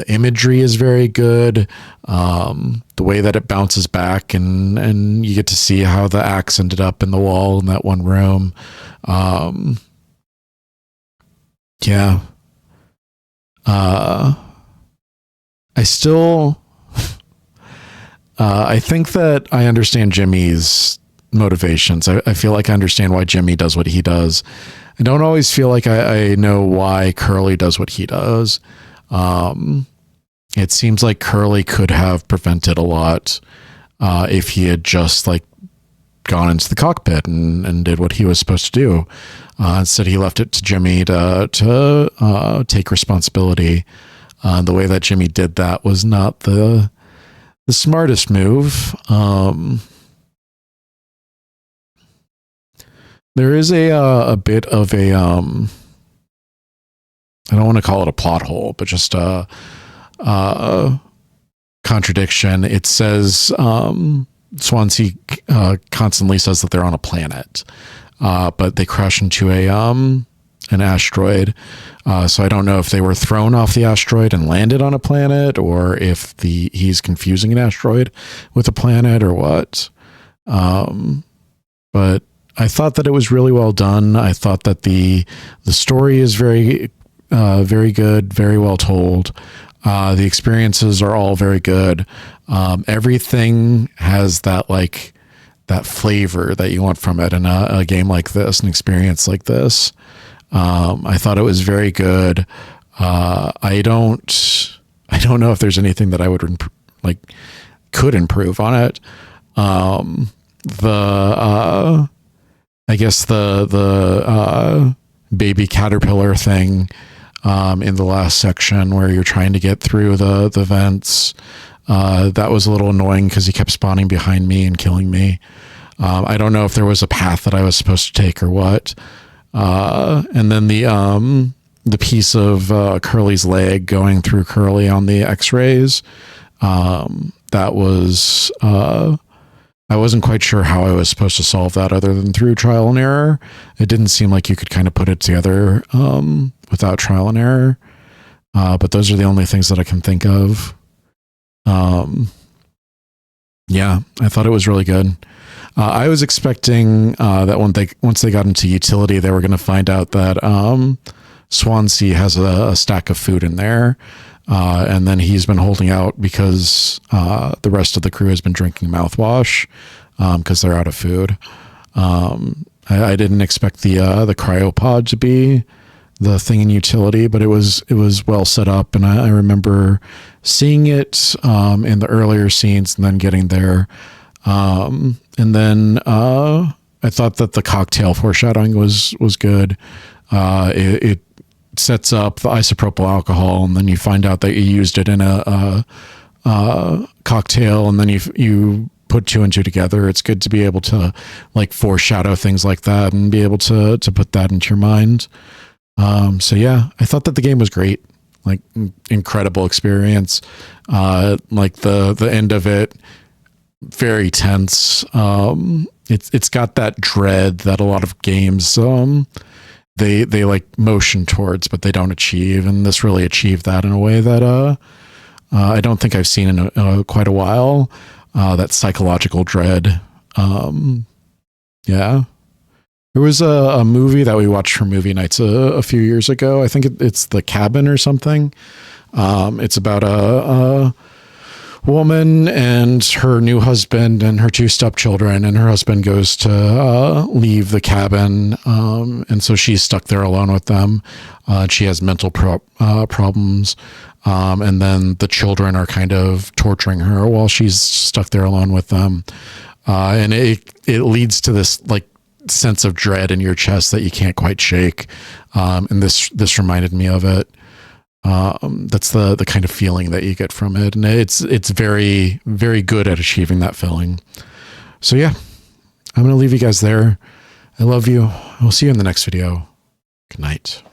imagery is very good. The way that it bounces back and you get to see how the axe ended up in the wall in that one room. Yeah. I still, I think that I understand Jimmy's motivations. I feel like I understand why Jimmy does what he does. I don't always feel like I know why Curly does what he does. It seems like Curly could have prevented a lot if he had just like gone into the cockpit and did what he was supposed to do. Instead, he left it to Jimmy to take responsibility. The way that Jimmy did that was not the smartest move. There is a bit of a I don't want to call it a plot hole, but just a contradiction. It says Swansea constantly says that they're on a planet, but they crash into an asteroid. So I don't know if they were thrown off the asteroid and landed on a planet, or if he's confusing an asteroid with a planet or what. But I thought that it was really well done. I thought that the story is very good, very well told. The experiences are all very good. Everything has that flavor that you want from it in a game like this, an experience like this. I thought it was very good. I don't know if there's anything that I would could improve on it. I guess the baby caterpillar thing in the last section where you're trying to get through the vents, that was a little annoying because he kept spawning behind me and killing me. I don't know if there was a path that I was supposed to take or what. And then the piece of Curly's leg going through Curly on the x-rays, that was I wasn't quite sure how I was supposed to solve that other than through trial and error. It didn't seem like you could kind of put it together without trial and error. But those are the only things that I can think of. Yeah, I thought it was really good. I was expecting that once they got into utility, they were going to find out that Swansea has a stack of food in there. And then he's been holding out because the rest of the crew has been drinking mouthwash because they're out of food. I didn't expect the cryopod to be the thing in utility, but it was well set up, and I remember seeing it in the earlier scenes and then getting there. And then I thought that the cocktail foreshadowing was good. It sets up the isopropyl alcohol, and then you find out that you used it in a cocktail, and then you put two and two together. It's good to be able to like foreshadow things like that and be able to put that into your mind. So yeah, I thought that the game was great, like incredible experience. Like the end of it, very tense. It's got that dread that a lot of games they like motion towards, but they don't achieve, and this really achieved that in a way that I don't think I've seen in quite a while. That psychological dread. Yeah. There was a movie that we watched for movie nights a few years ago. I think it's The Cabin or something. It's about a woman and her new husband and her two stepchildren, and her husband goes to leave the cabin, and so she's stuck there alone with them. She has mental problems, and then the children are kind of torturing her while she's stuck there alone with them, and it leads to this like sense of dread in your chest that you can't quite shake, and this reminded me of it. That's the kind of feeling that you get from it, and it's very, very good at achieving that feeling. So yeah, I'm gonna leave you guys there. I love you. I'll see you in the next video. Good night.